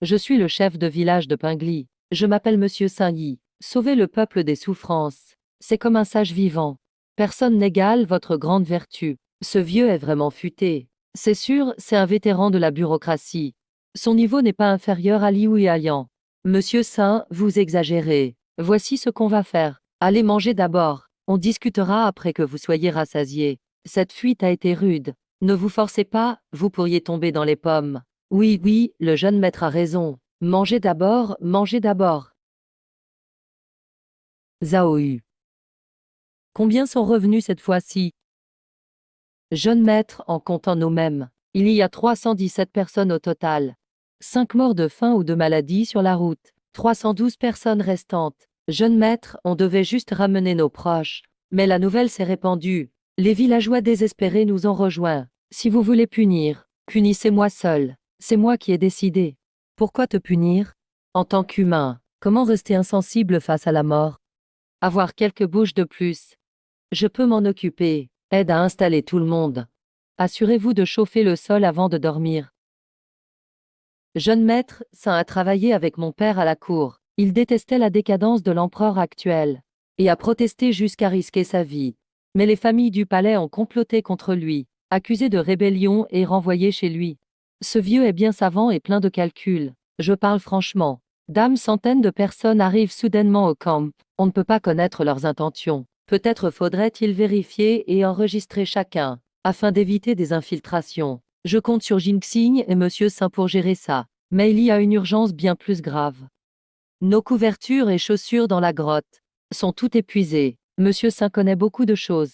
Je suis le chef de village de Pingli. Je m'appelle Monsieur Saint-Yi. Sauvez le peuple des souffrances. C'est comme un sage vivant. Personne n'égale votre grande vertu. Ce vieux est vraiment futé. C'est sûr, c'est un vétéran de la bureaucratie. Son niveau n'est pas inférieur à Liu et à Yan. Monsieur Saint, vous exagérez. Voici ce qu'on va faire. Allez manger d'abord. On discutera après que vous soyez rassasiés. Cette fuite a été rude. Ne vous forcez pas, vous pourriez tomber dans les pommes. Oui, oui, le jeune maître a raison. Mangez d'abord, mangez d'abord. Zhao Yu. Combien sont revenus cette fois-ci? Jeune maître, en comptant nous-mêmes, il y a 317 personnes au total. 5 morts de faim ou de maladie sur la route. 312 personnes restantes. Jeune maître, on devait juste ramener nos proches. Mais la nouvelle s'est répandue. Les villageois désespérés nous ont rejoints. Si vous voulez punir, punissez-moi seul. C'est moi qui ai décidé. Pourquoi te punir? En tant qu'humain, comment rester insensible face à la mort? Avoir quelques bouches de plus. Je peux m'en occuper. Aide à installer tout le monde. Assurez-vous de chauffer le sol avant de dormir. Jeune maître, Saint a travaillé avec mon père à la cour. Il détestait la décadence de l'empereur actuel, et a protesté jusqu'à risquer sa vie. Mais les familles du palais ont comploté contre lui, accusé de rébellion et renvoyé chez lui. Ce vieux est bien savant et plein de calculs. Je parle franchement. Centaines de personnes arrivent soudainement au camp. On ne peut pas connaître leurs intentions. Peut-être faudrait-il vérifier et enregistrer chacun, afin d'éviter des infiltrations. Je compte sur Jinxing et Monsieur Saint pour gérer ça. Mais il y a une urgence bien plus grave. Nos couvertures et chaussures dans la grotte sont toutes épuisées. Monsieur Saint connaît beaucoup de choses.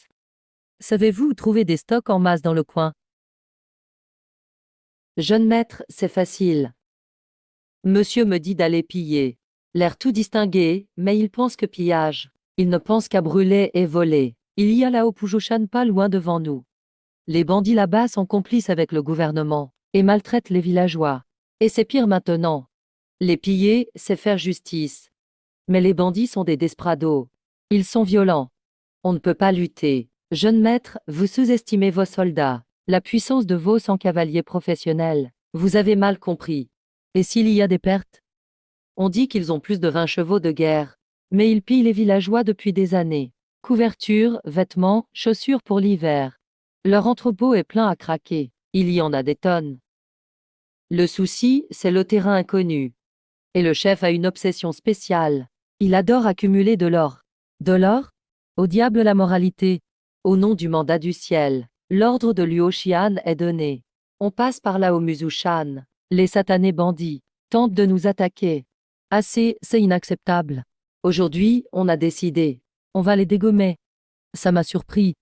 Savez-vous trouver des stocks en masse dans le coin? Jeune maître, c'est facile. Monsieur me dit d'aller piller. L'air tout distingué, mais il pense que pillage. Il ne pense qu'à brûler et voler. Il y a la Haute-Zhoushan pas loin devant nous. Les bandits là-bas sont complices avec le gouvernement et maltraitent les villageois. Et c'est pire maintenant. Les piller, c'est faire justice. Mais les bandits sont des desperados. Ils sont violents. On ne peut pas lutter. Jeune maître, vous sous-estimez vos soldats, la puissance de vos 100 cavaliers professionnels. Vous avez mal compris. Et s'il y a des pertes? On dit qu'ils ont plus de 20 chevaux de guerre. Mais ils pillent les villageois depuis des années. Couvertures, vêtements, chaussures pour l'hiver. Leur entrepôt est plein à craquer. Il y en a des tonnes. Le souci, c'est le terrain inconnu. Et le chef a une obsession spéciale. Il adore accumuler de l'or. De l'or? Au diable la moralité. Au nom du mandat du ciel, l'ordre de Luoxian est donné. On passe par là au Muzushan. Les satanés bandits tentent de nous attaquer. Assez, c'est inacceptable. Aujourd'hui, on a décidé. On va les dégommer. Ça m'a surpris.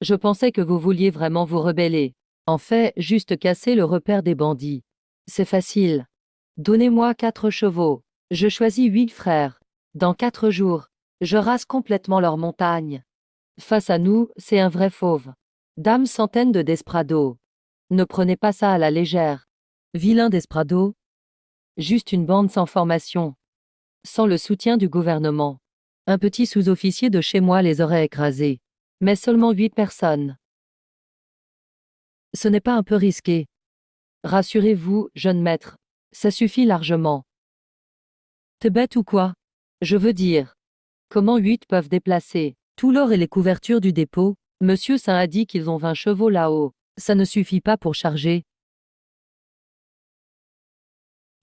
Je pensais que vous vouliez vraiment vous rebeller. En fait, juste casser le repère des bandits. C'est facile. Donnez-moi 4 chevaux. Je choisis 8 frères. Dans 4 jours, je rase complètement leur montagne. Face à nous, c'est un vrai fauve. Dame centaine de Desprados. Ne prenez pas ça à la légère. Vilain Desprados. Juste une bande sans formation. Sans le soutien du gouvernement. Un petit sous-officier de chez moi les aurait écrasés. Mais seulement 8 personnes. Ce n'est pas un peu risqué. Rassurez-vous, jeune maître. Ça suffit largement. T'es bête ou quoi? Je veux dire. Comment 8 peuvent déplacer tout l'or et les couvertures du dépôt? Monsieur Saint a dit qu'ils ont 20 chevaux là-haut. Ça ne suffit pas pour charger.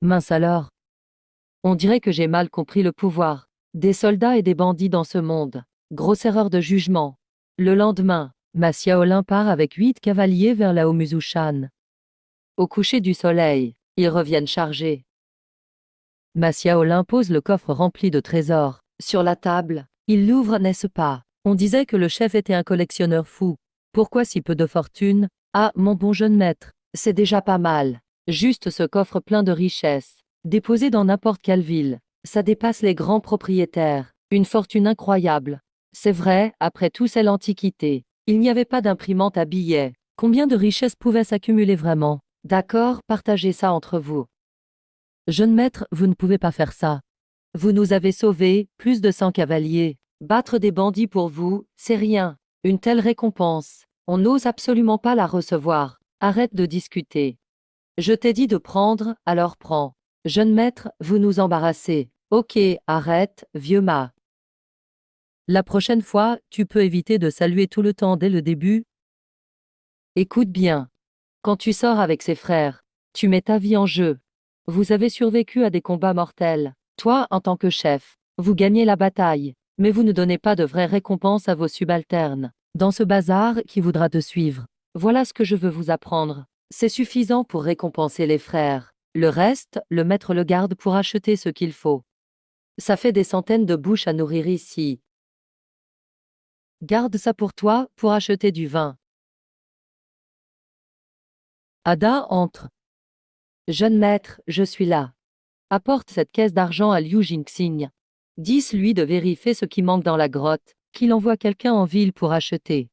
Mince alors. On dirait que j'ai mal compris le pouvoir. Des soldats et des bandits dans ce monde. Grosse erreur de jugement. Le lendemain, Massiaolin part avec 8 cavaliers vers la Homuzushan. Au coucher du soleil, ils reviennent chargés. Massiaolin pose le coffre rempli de trésors sur la table. Il l'ouvre, n'est-ce pas? On disait que le chef était un collectionneur fou. Pourquoi si peu de fortune? Ah, mon bon jeune maître, c'est déjà pas mal. Juste ce coffre plein de richesses, déposé dans n'importe quelle ville. Ça dépasse les grands propriétaires. Une fortune incroyable. C'est vrai, après tout c'est l'Antiquité. Il n'y avait pas d'imprimante à billets. Combien de richesses pouvaient s'accumuler vraiment? D'accord, partagez ça entre vous. Jeune maître, vous ne pouvez pas faire ça. Vous nous avez sauvés, plus de 100 cavaliers. Battre des bandits pour vous, c'est rien. Une telle récompense, on n'ose absolument pas la recevoir. Arrête de discuter. Je t'ai dit de prendre, alors prends. Jeune maître, vous nous embarrassez. Ok, arrête, vieux mât. La prochaine fois, tu peux éviter de saluer tout le temps dès le début. Écoute bien. Quand tu sors avec ses frères, tu mets ta vie en jeu. Vous avez survécu à des combats mortels. Toi, en tant que chef, vous gagnez la bataille, mais vous ne donnez pas de vraies récompenses à vos subalternes. Dans ce bazar, qui voudra te suivre? Voilà ce que je veux vous apprendre. C'est suffisant pour récompenser les frères. Le reste, le maître le garde pour acheter ce qu'il faut. Ça fait des centaines de bouches à nourrir ici. Garde ça pour toi, pour acheter du vin. Ada entre. Jeune maître, je suis là. Apporte cette caisse d'argent à Liu Jingxing. Dis-lui de vérifier ce qui manque dans la grotte, qu'il envoie quelqu'un en ville pour acheter.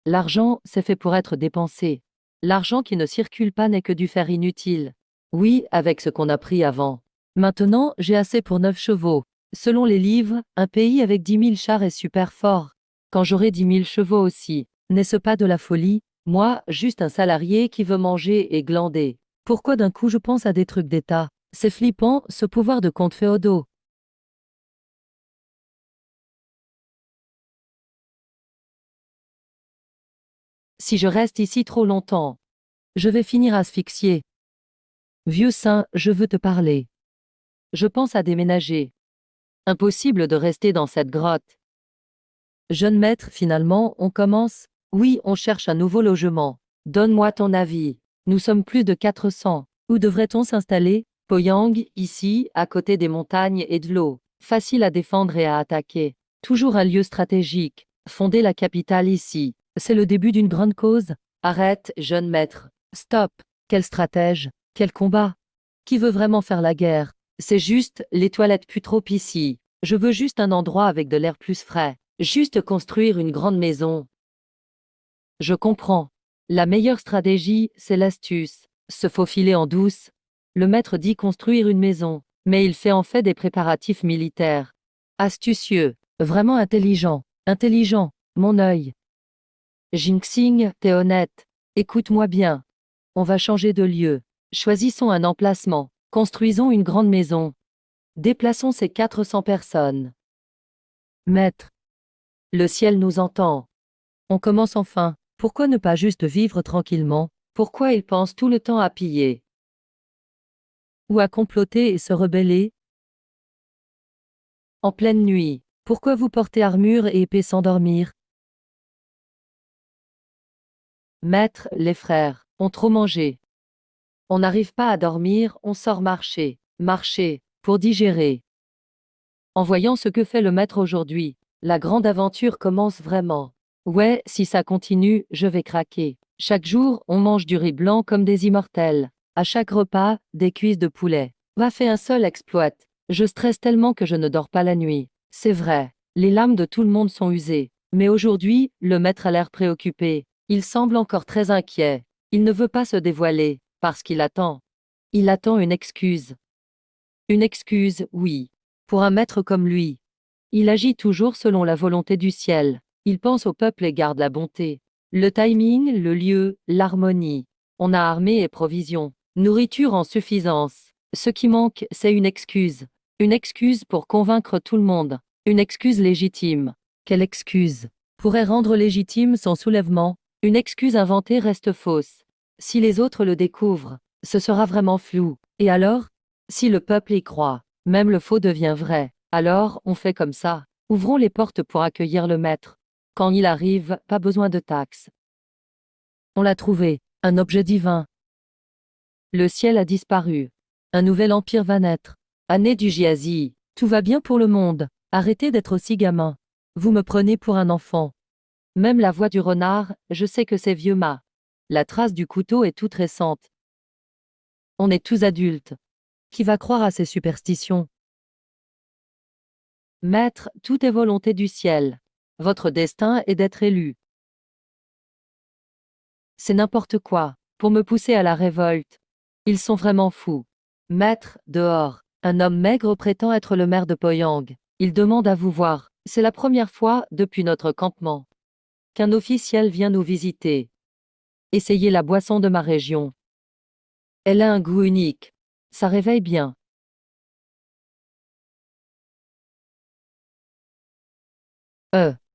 L'argent, c'est fait pour être dépensé. L'argent qui ne circule pas n'est que du fer inutile. Oui, avec ce qu'on a pris avant. Maintenant, j'ai assez pour 9 chevaux. Selon les livres, un pays avec 10 000 chars est super fort. Quand j'aurai 10 000 chevaux aussi, n'est-ce pas de la folie? Moi, juste un salarié qui veut manger et glander. Pourquoi d'un coup je pense à des trucs d'État? C'est flippant, ce pouvoir de comtes féodaux. Si je reste ici trop longtemps, je vais finir asphyxié. Vieux saint, je veux te parler. Je pense à déménager. Impossible de rester dans cette grotte. Jeune maître, finalement, on commence? Oui, on cherche un nouveau logement. Donne-moi ton avis. Nous sommes plus de 400. Où devrait-on s'installer? Poyang, ici, à côté des montagnes et de l'eau. Facile à défendre et à attaquer. Toujours un lieu stratégique. Fonder la capitale ici. C'est le début d'une grande cause. Arrête, jeune maître. Stop. Quel stratège? Quel combat? Qui veut vraiment faire la guerre? C'est juste, les toilettes puent trop ici. Je veux juste un endroit avec de l'air plus frais. Juste construire une grande maison. Je comprends. La meilleure stratégie, c'est l'astuce. Se faufiler en douce. Le maître dit construire une maison, mais il fait en fait des préparatifs militaires. Astucieux. Vraiment intelligent. Intelligent. Mon œil. Jinxing, t'es honnête. Écoute-moi bien. On va changer de lieu. Choisissons un emplacement. Construisons une grande maison. Déplaçons ces 400 personnes. Maître. Le ciel nous entend. On commence enfin. Pourquoi ne pas juste vivre tranquillement? Pourquoi ils pensent tout le temps à piller? Ou à comploter et se rebeller? En pleine nuit. Pourquoi vous portez armure et épée sans dormir? Maître, les frères, ont trop mangé. On n'arrive pas à dormir, on sort marcher. Marcher, pour digérer. En voyant ce que fait le maître aujourd'hui, la grande aventure commence vraiment. Ouais, si ça continue, je vais craquer. Chaque jour, on mange du riz blanc comme des immortels. À chaque repas, des cuisses de poulet. Va fait un seul exploit. Je stresse tellement que je ne dors pas la nuit. C'est vrai. Les lames de tout le monde sont usées. Mais aujourd'hui, le maître a l'air préoccupé. Il semble encore très inquiet. Il ne veut pas se dévoiler, parce qu'il attend. Il attend une excuse. Une excuse, oui. Pour un maître comme lui. Il agit toujours selon la volonté du ciel. Il pense au peuple et garde la bonté. Le timing, le lieu, l'harmonie. On a armée et provisions. Nourriture en suffisance. Ce qui manque, c'est une excuse. Une excuse pour convaincre tout le monde. Une excuse légitime. Quelle excuse pourrait rendre légitime son soulèvement? Une excuse inventée reste fausse. Si les autres le découvrent, ce sera vraiment flou. Et alors? Si le peuple y croit, même le faux devient vrai. Alors, on fait comme ça. Ouvrons les portes pour accueillir le maître. Quand il arrive, pas besoin de taxes. On l'a trouvé, un objet divin. Le ciel a disparu. Un nouvel empire va naître. Année du Giazi. Tout va bien pour le monde. Arrêtez d'être aussi gamin. Vous me prenez pour un enfant. Même la voix du renard, je sais que c'est vieux mât. La trace du couteau est toute récente. On est tous adultes. Qui va croire à ces superstitions? Maître, tout est volonté du ciel. Votre destin est d'être élu. C'est n'importe quoi, pour me pousser à la révolte. Ils sont vraiment fous. Maître, dehors. Un homme maigre prétend être le maire de Poyang. Il demande à vous voir. C'est la première fois, depuis notre campement, qu'un officiel vient nous visiter. Essayez la boisson de ma région. Elle a un goût unique. Ça réveille bien.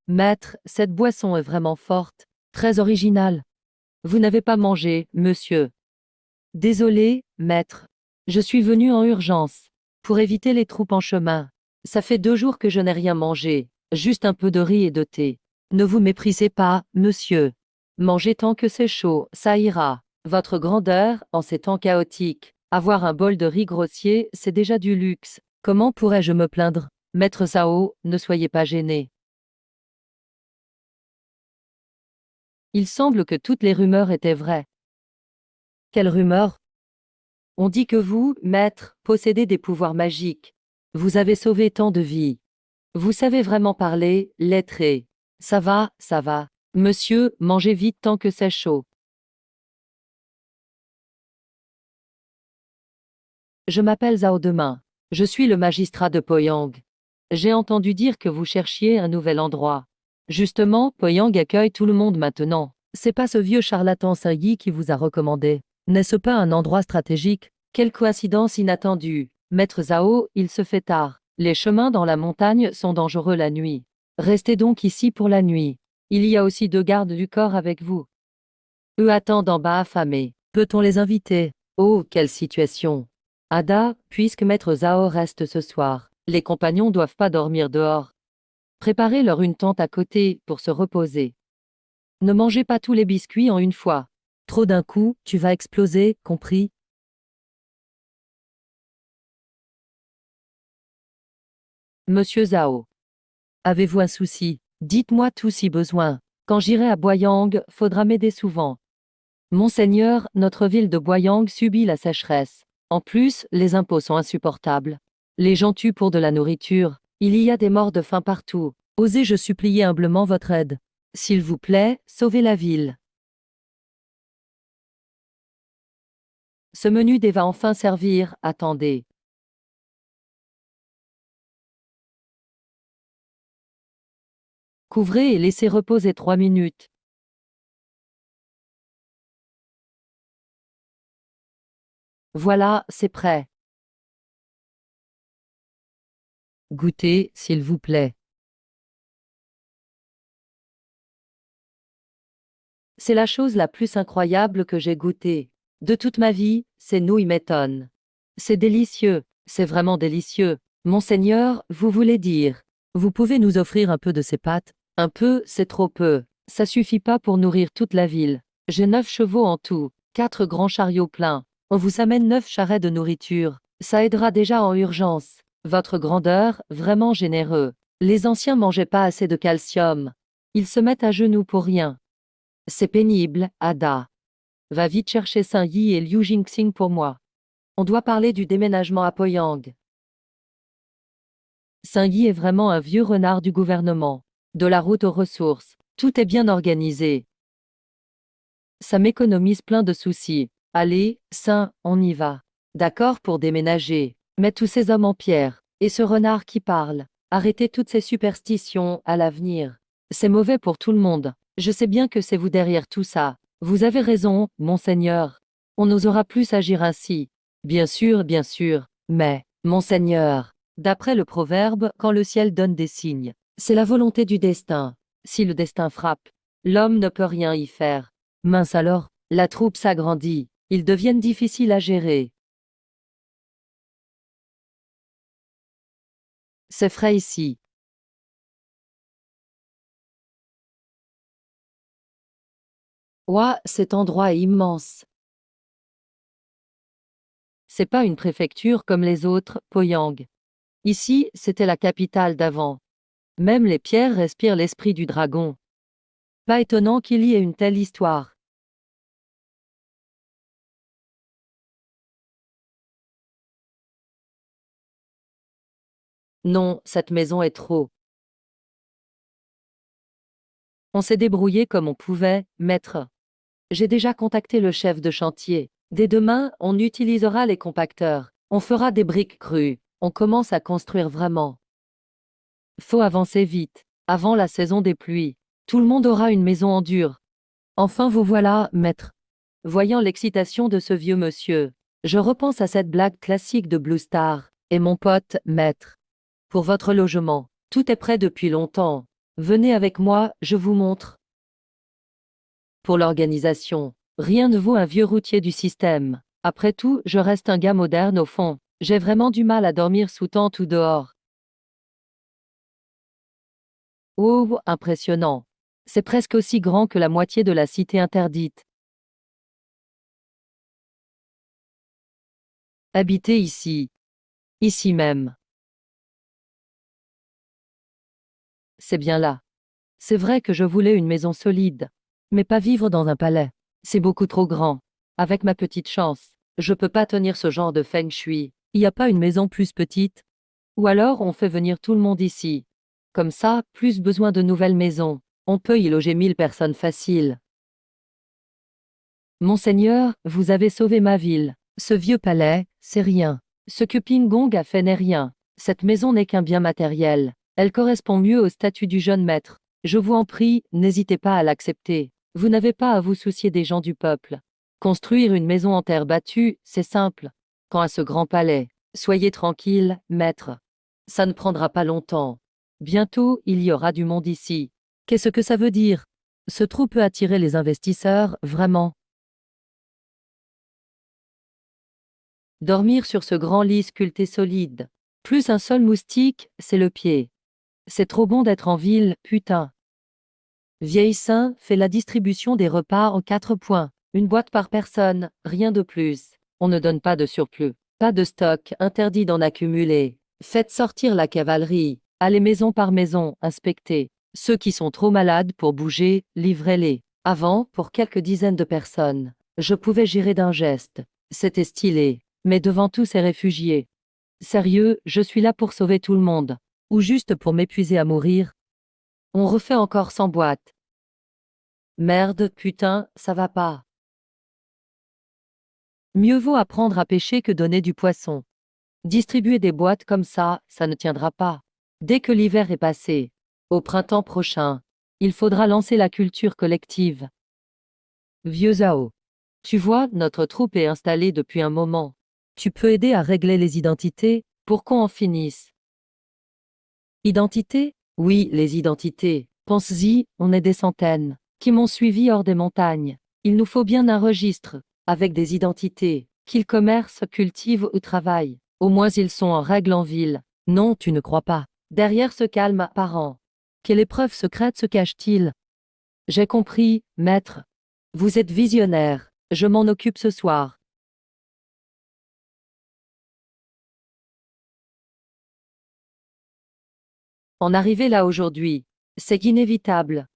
Maître, cette boisson est vraiment forte, très originale. Vous n'avez pas mangé, monsieur. Désolé, maître. Je suis venu en urgence. Pour éviter les troupes en chemin. Ça fait 2 jours que je n'ai rien mangé, juste un peu de riz et de thé. Ne vous méprisez pas, monsieur. Mangez tant que c'est chaud, ça ira. Votre grandeur, en ces temps chaotiques. Avoir un bol de riz grossier, c'est déjà du luxe. Comment pourrais-je me plaindre? Maître Zhao, ne soyez pas gêné. Il semble que toutes les rumeurs étaient vraies. Quelles rumeurs? On dit que vous, maître, possédez des pouvoirs magiques. Vous avez sauvé tant de vies. Vous savez vraiment parler, lettré. Ça va, ça va. Monsieur, mangez vite tant que c'est chaud. Je m'appelle Zhao Demain. Je suis le magistrat de Poyang. J'ai entendu dire que vous cherchiez un nouvel endroit. Justement, Poyang accueille tout le monde maintenant. C'est pas ce vieux charlatan Sayi qui vous a recommandé. N'est-ce pas un endroit stratégique? Quelle coïncidence inattendue. Maître Zhao, il se fait tard. Les chemins dans la montagne sont dangereux la nuit. Restez donc ici pour la nuit. Il y a aussi 2 gardes du corps avec vous. Eux attendent en bas affamés. Peut-on les inviter? Oh, quelle situation! Ada, puisque Maître Zhao reste ce soir, les compagnons doivent pas dormir dehors. Préparez-leur une tente à côté pour se reposer. Ne mangez pas tous les biscuits en une fois. Trop d'un coup, tu vas exploser, compris? Monsieur Zhao. Avez-vous un souci? Dites-moi tout si besoin. Quand j'irai à Boyang, faudra m'aider souvent. Monseigneur, notre ville de Boyang subit la sécheresse. En plus, les impôts sont insupportables. Les gens tuent pour de la nourriture. Il y a des morts de faim partout. Osez-je supplier humblement votre aide? S'il vous plaît, sauvez la ville. Ce menu va enfin servir, attendez. Couvrez et laissez reposer 3 minutes. Voilà, c'est prêt. Goûtez, s'il vous plaît. C'est la chose la plus incroyable que j'ai goûtée. De toute ma vie, ces nouilles m'étonnent. C'est délicieux, c'est vraiment délicieux. Monseigneur, vous voulez dire, vous pouvez nous offrir un peu de ces pâtes? Un peu, c'est trop peu. Ça suffit pas pour nourrir toute la ville. J'ai 9 chevaux en tout, 4 grands chariots pleins. On vous amène 9 charrettes de nourriture. Ça aidera déjà en urgence. Votre grandeur, vraiment généreux. Les anciens mangeaient pas assez de calcium. Ils se mettent à genoux pour rien. C'est pénible, Ada. Va vite chercher Saint Yi et Liu Jingxing pour moi. On doit parler du déménagement à Poyang. Saint Yi est vraiment un vieux renard du gouvernement. De la route aux ressources, tout est bien organisé. Ça m'économise plein de soucis. Allez, Saint, on y va. D'accord pour déménager. Mais tous ces hommes en pierre, et ce renard qui parle. Arrêtez toutes ces superstitions à l'avenir. C'est mauvais pour tout le monde. Je sais bien que c'est vous derrière tout ça. Vous avez raison, monseigneur. On n'osera plus agir ainsi. Bien sûr, mais, monseigneur, d'après le proverbe, quand le ciel donne des signes, c'est la volonté du destin. Si le destin frappe, l'homme ne peut rien y faire. Mince alors, la troupe s'agrandit, ils deviennent difficiles à gérer. C'est frais ici. Ouah, cet endroit est immense. C'est pas une préfecture comme les autres, Poyang. Ici, c'était la capitale d'avant. Même les pierres respirent l'esprit du dragon. Pas étonnant qu'il y ait une telle histoire. Non, cette maison est trop. On s'est débrouillé comme on pouvait, maître. J'ai déjà contacté le chef de chantier. Dès demain, on utilisera les compacteurs. On fera des briques crues. On commence à construire vraiment. Faut avancer vite, avant la saison des pluies. Tout le monde aura une maison en dur. Enfin vous voilà, maître. Voyant l'excitation de ce vieux monsieur, je repense à cette blague classique de Blue Star. Et mon pote, maître. Pour votre logement, tout est prêt depuis longtemps. Venez avec moi, je vous montre. Pour l'organisation, rien ne vaut un vieux routier du système. Après tout, je reste un gars moderne au fond. J'ai vraiment du mal à dormir sous tente ou dehors. Oh, impressionnant. C'est presque aussi grand que la moitié de la cité interdite. Habiter ici. Ici même. C'est bien là. C'est vrai que je voulais une maison solide. Mais pas vivre dans un palais. C'est beaucoup trop grand. Avec ma petite chance, je peux pas tenir ce genre de feng shui. Il n'y a pas une maison plus petite? Ou alors on fait venir tout le monde ici. Comme ça, plus besoin de nouvelles maisons. On peut y loger 1000 personnes faciles. Monseigneur, vous avez sauvé ma ville. Ce vieux palais, c'est rien. Ce que Pingong a fait n'est rien. Cette maison n'est qu'un bien matériel. Elle correspond mieux au statut du jeune maître. Je vous en prie, n'hésitez pas à l'accepter. Vous n'avez pas à vous soucier des gens du peuple. Construire une maison en terre battue, c'est simple. Quant à ce grand palais, soyez tranquille, maître. Ça ne prendra pas longtemps. Bientôt, il y aura du monde ici. Qu'est-ce que ça veut dire? Ce trou peut attirer les investisseurs, vraiment. Dormir sur ce grand lit sculpté solide. Plus un seul moustique, c'est le pied. C'est trop bon d'être en ville, putain. Vieille Saint fait la distribution des repas en 4 points. Une boîte par personne, rien de plus. On ne donne pas de surplus. Pas de stock, interdit d'en accumuler. Faites sortir la cavalerie. Allez maison par maison, inspectez. Ceux qui sont trop malades pour bouger, livrez-les. Avant, pour quelques dizaines de personnes, je pouvais gérer d'un geste. C'était stylé. Mais devant tous ces réfugiés. Sérieux, je suis là pour sauver tout le monde. Ou juste pour m'épuiser à mourir. On refait encore 100 boîtes. Merde, putain, ça va pas. Mieux vaut apprendre à pêcher que donner du poisson. Distribuer des boîtes comme ça ne tiendra pas. Dès que l'hiver est passé, au printemps prochain, il faudra lancer la culture collective. Vieux Zhao. Tu vois, notre troupe est installée depuis un moment. Tu peux aider à régler les identités pour qu'on en finisse. Identité? Oui, les identités. Pense-y, on est des centaines qui m'ont suivi hors des montagnes. Il nous faut bien un registre, avec des identités, qu'ils commercent, cultivent ou travaillent. Au moins ils sont en règle en ville. Non, tu ne crois pas. Derrière ce calme apparent. Quelle épreuve secrète se cache-t-il? J'ai compris, maître. Vous êtes visionnaire. Je m'en occupe ce soir. En arriver là aujourd'hui, c'est inévitable.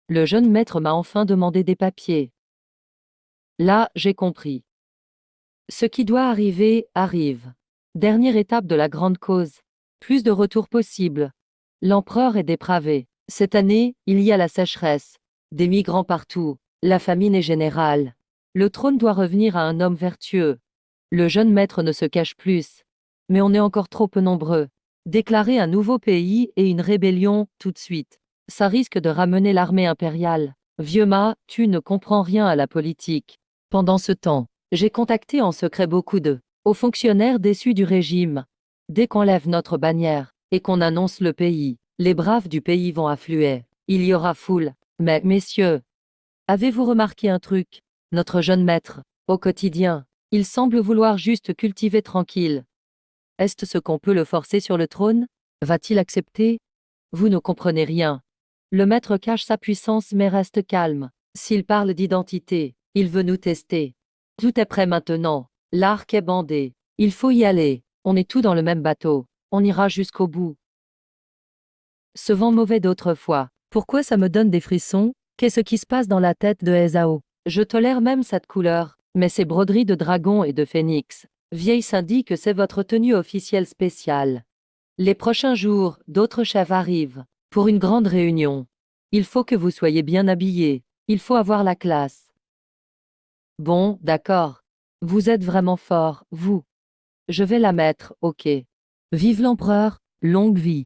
Le jeune maître m'a enfin demandé des papiers. Là, j'ai compris. Ce qui doit arriver, arrive. Dernière étape de la grande cause. Plus de retours possibles. L'empereur est dépravé. Cette année, il y a la sécheresse. Des migrants partout. La famine est générale. Le trône doit revenir à un homme vertueux. Le jeune maître ne se cache plus. Mais on est encore trop peu nombreux. Déclarer un nouveau pays et une rébellion, tout de suite. Ça risque de ramener l'armée impériale. Vieux mât, tu ne comprends rien à la politique. Pendant ce temps, j'ai contacté en secret beaucoup de hauts fonctionnaires déçus du régime. Dès qu'on lève notre bannière et qu'on annonce le pays, les braves du pays vont affluer. Il y aura foule. Mais, messieurs, avez-vous remarqué un truc? Notre jeune maître, au quotidien, il semble vouloir juste cultiver tranquille. Est-ce ce qu'on peut le forcer sur le trône? Va-t-il accepter? Vous ne comprenez rien. Le maître cache sa puissance mais reste calme. S'il parle d'identité, il veut nous tester. Tout est prêt maintenant. L'arc est bandé. Il faut y aller. On est tous dans le même bateau. On ira jusqu'au bout. Ce vent mauvais d'autrefois. Pourquoi ça me donne des frissons? Qu'est-ce qui se passe dans la tête de Esao? Je tolère même cette couleur, mais ces broderies de dragon et de phénix. Vieille s'indique que c'est votre tenue officielle spéciale. Les prochains jours, d'autres chefs arrivent. Pour une grande réunion. Il faut que vous soyez bien habillés. Il faut avoir la classe. Bon, d'accord. Vous êtes vraiment fort, vous. Je vais la mettre, ok. Vive l'empereur, longue vie.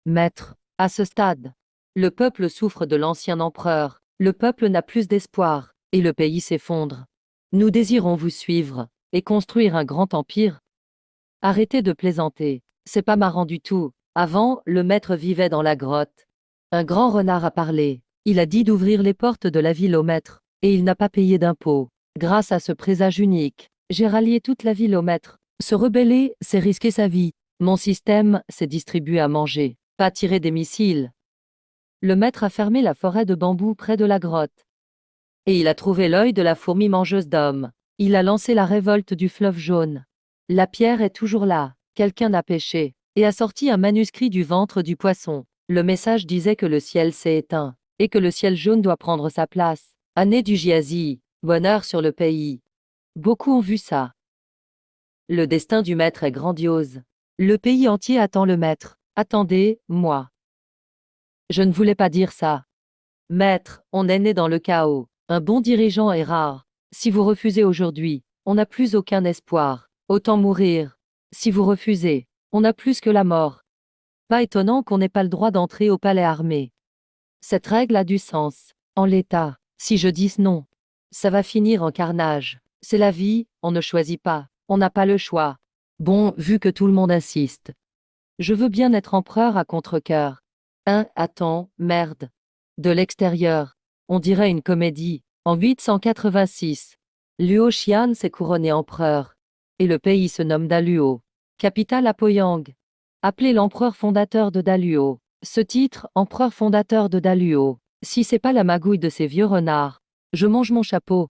Maître, à ce stade, le peuple souffre de l'ancien empereur, le peuple n'a plus d'espoir, et le pays s'effondre. Nous désirons vous suivre, et construire un grand empire. Arrêtez de plaisanter, c'est pas marrant du tout. Avant, le maître vivait dans la grotte. Un grand renard a parlé. Il a dit d'ouvrir les portes de la ville au maître, et il n'a pas payé d'impôts. Grâce à ce présage unique, j'ai rallié toute la ville au maître. Se rebeller, c'est risquer sa vie. Mon système, c'est distribuer à manger, pas tirer des missiles. Le maître a fermé la forêt de bambous près de la grotte. Et il a trouvé l'œil de la fourmi mangeuse d'hommes. Il a lancé la révolte du fleuve jaune. La pierre est toujours là. Quelqu'un a pêché et a sorti un manuscrit du ventre du poisson. Le message disait que le ciel s'est éteint et que le ciel jaune doit prendre sa place. Année du Giazi, bonheur sur le pays. Beaucoup ont vu ça. Le destin du maître est grandiose. Le pays entier attend le maître. Attendez, moi. Je ne voulais pas dire ça. Maître, on est né dans le chaos. Un bon dirigeant est rare. Si vous refusez aujourd'hui, on n'a plus aucun espoir. Autant mourir. Si vous refusez, on n'a plus que la mort. Pas étonnant qu'on n'ait pas le droit d'entrer au palais armé. Cette règle a du sens. En l'état, si je dis non, ça va finir en carnage. C'est la vie, on ne choisit pas. On n'a pas le choix. Bon, vu que tout le monde insiste. Je veux bien être empereur à contre-cœur. Attends, merde. De l'extérieur, on dirait une comédie. En 886, Luo Xian s'est couronné empereur. Et le pays se nomme Daluo. Capitale à Poyang. Appelé l'empereur fondateur de Daluo. Ce titre, empereur fondateur de Daluo, si c'est pas la magouille de ces vieux renards, je mange mon chapeau.